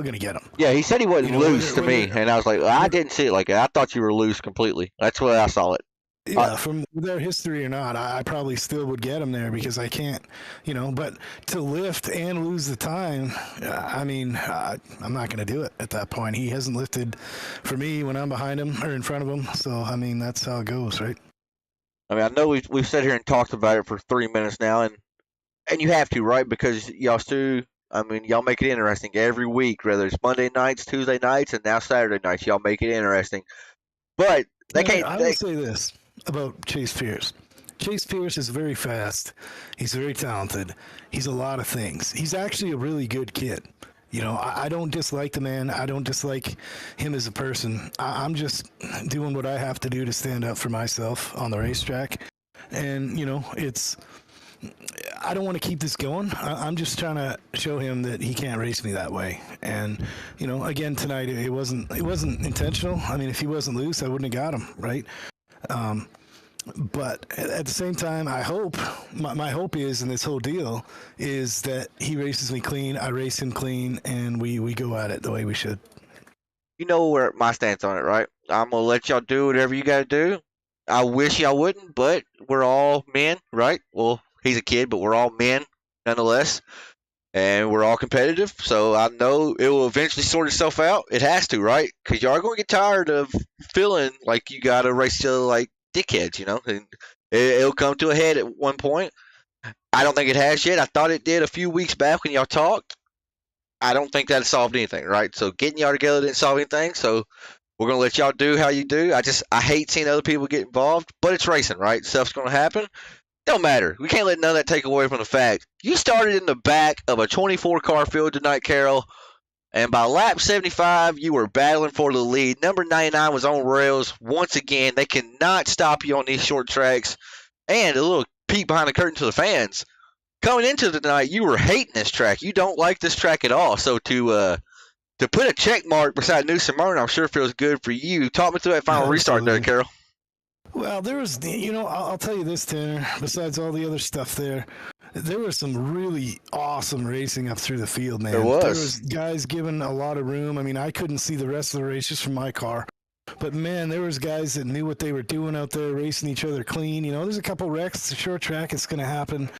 gonna get him. Yeah, he said he wasn't loose to me, and I was like, I didn't see it like that. I thought you were loose completely. That's the way I saw it. Yeah, from their history or not, I probably still would get him there because I can't, you know. But to lift and lose the time, I mean, I'm not going to do it at that point. He hasn't lifted for me when I'm behind him or in front of him. So, I mean, that's how it goes, right? I mean, I know we've sat here and talked about it for 3 minutes now, and you have to, right? Because y'all still, I mean, y'all make it interesting every week, whether it's Monday nights, Tuesday nights, and now Saturday nights. Y'all make it interesting. But I will say this about Chase Pierce. Chase Pierce is very fast. He's very talented. He's a lot of things. He's actually a really good kid. You know, I don't dislike the man. I don't dislike him as a person. I'm just doing what I have to do to stand up for myself on the racetrack. And, you know, I don't want to keep this going. I'm just trying to show him that he can't race me that way. And, you know, again, tonight, it wasn't intentional. I mean, if he wasn't loose, I wouldn't have got him, right? But at the same time, I hope, my hope is in this whole deal is that he races me clean, I race him clean, and we go at it the way we should. You know where my stance on it, right? I'm going to let y'all do whatever you got to do. I wish y'all wouldn't, but we're all men, right? Well, he's a kid, but we're all men nonetheless. And we're all competitive, so I know it will eventually sort itself out. It has to, right? Because y'all are going to get tired of feeling like you got to race each other like dickheads, you know? And it'll come to a head at one point. I don't think it has yet. I thought it did a few weeks back when y'all talked. I don't think that solved anything, right? So getting y'all together didn't solve anything, so we're going to let y'all do how you do. I hate seeing other people get involved, but it's racing, right? Stuff's going to happen. Don't matter. We can't let none of that take away from the fact you started in the back of a 24-car field tonight, Carol, and by lap 75, you were battling for the lead. Number 99 was on rails. Once again, they cannot stop you on these short tracks. And a little peek behind the curtain to the fans. Coming into the night, you were hating this track. You don't like this track at all. So to put a check mark beside New Smyrna, I'm sure feels good for you. Talk me through that final restart there, Carol. Well, there was, you know, I'll tell you this, Tanner, besides all the other stuff there was some really awesome racing up through the field, man. There was guys giving a lot of room. I mean, I couldn't see the rest of the races from my car, But man, there was guys that knew what they were doing out there, racing each other clean. You know, there's a couple wrecks. It's a short track. It's going to happen.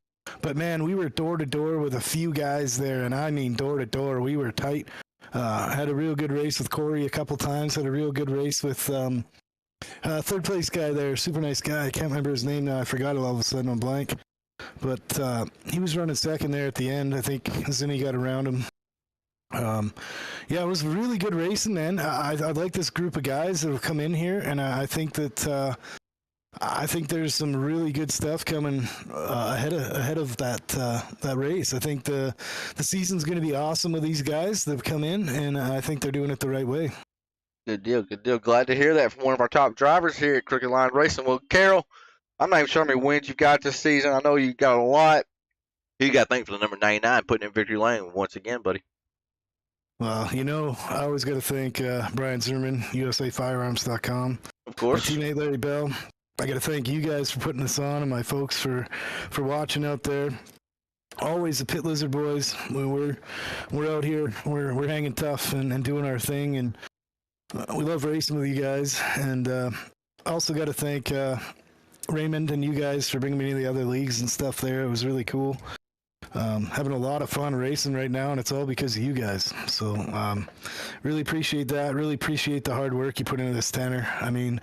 But man, we were door to door with a few guys there, and I mean door to door. We were tight. Had a real good race with Corey a couple times. Had a real good race with third place guy there, super nice guy. I can't remember his name now. I forgot it all of a sudden. I'm blank. But he was running second there at the end. I think Zinni got around him. Yeah, it was really good racing, man. I like this group of guys that have come in here, and I think that I think there's some really good stuff coming ahead of that race. I think the season's going to be awesome with these guys that have come in, and I think they're doing it the right way. Good deal, good deal. Glad to hear that from one of our top drivers here at Crooked Line Racing. Well, Carroll, I'm not even sure how many wins you've got this season. I know you got a lot. You got to thank for the number 99 putting in victory lane once again, buddy. Well, you know, I always got to thank Brian Zimmerman, USAFirearms.com. Of course. My teammate Larry Bell. I got to thank you guys for putting this on, and my folks for watching out there. Always the Pit Lizard boys. When we're out here, we're hanging tough and doing our thing, and we love racing with you guys. And also got to thank Raymond and you guys for bringing me to the other leagues and stuff there. It was really cool. Having a lot of fun racing right now, and it's all because of you guys. So really appreciate that. Really appreciate the hard work you put into this, Tanner. I mean,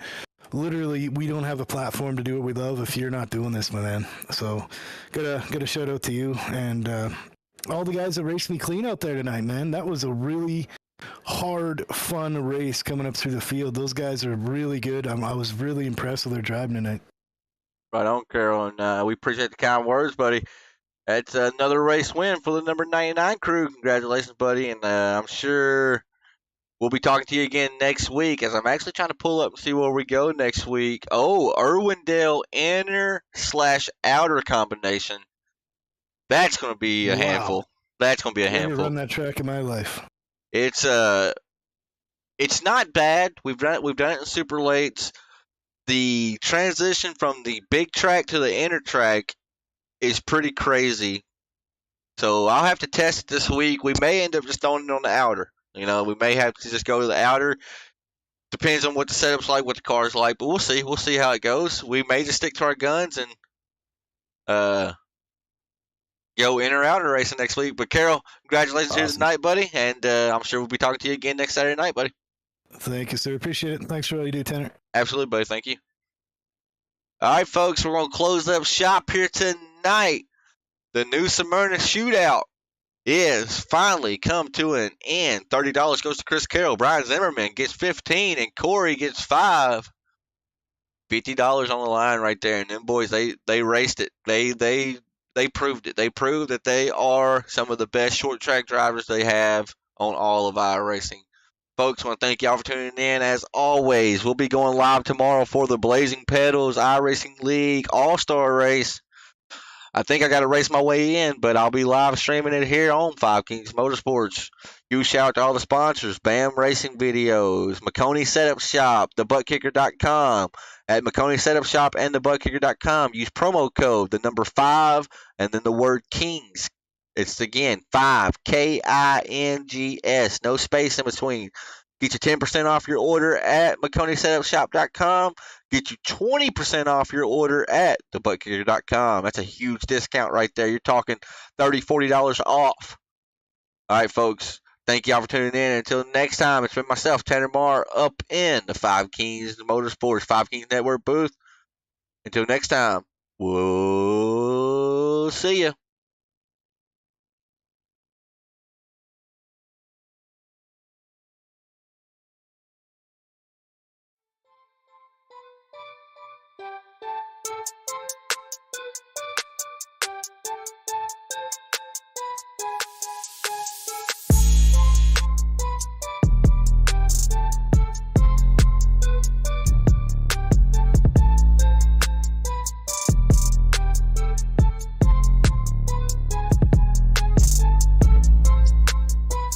literally, we don't have a platform to do what we love if you're not doing this, my man. So got a shout out to you and all the guys that raced me clean out there tonight, man. That was a really hard, fun race coming up through the field. Those guys are really good. I was really impressed with their driving tonight. Right on, Carroll, and we appreciate the kind words, buddy. That's another race win for the number 99 crew. Congratulations, buddy, and I'm sure we'll be talking to you again next week, as I'm actually trying to pull up and see where we go next week. Oh, Irwindale inner/outer combination. That's going to be a handful. That's going to be a I've never handful. run that track in my life. It's not bad. We've done it in super lates. The transition from the big track to the inner track is pretty crazy. So I'll have to test it this week. We may end up just throwing it on the outer. You know, we may have to just go to the outer. Depends on what the setup's like, what the car's like, but we'll see. We'll see how it goes. We may just stick to our guns and go in or outer racing next week. But Carroll, congratulations here tonight, buddy, and I'm sure we'll be talking to you again next Saturday night, buddy. Thank you, sir. Appreciate it. Thanks for all you do, Tanner. Absolutely, buddy. Thank you. All right, folks, we're going to close up shop here tonight. The new Smyrna shootout is finally come to an end. $30 goes to Chris Carroll. Brian Zimmerman gets 15, and Corey gets 5. $50 on the line right there. And them boys, they raced it. They proved it. They proved that they are some of the best short track drivers they have on all of iRacing. Folks, I want to thank y'all for tuning in. As always, we'll be going live tomorrow for the Blazing Pedals iRacing League All-Star Race. I think I got to race my way in, but I'll be live streaming it here on FiveKings Motorsports. Huge shout out to all the sponsors: BAM Racing Videos, McConey Setup Shop, TheButtKicker.com. At McConey Setup Shop and TheButtKicker.com, use promo code, the number 5, and then the word Kings. It's, again, 5, Kings, no space in between. Get you 10% off your order at McConeySetupShop.com. Get you 20% off your order at TheButtKicker.com. That's a huge discount right there. You're talking $30, $40 off. All right, folks. Thank y'all for tuning in. Until next time, it's been myself, Tanner Marr, up in the FiveKings Motorsports, FiveKings Network booth. Until next time, we'll see ya.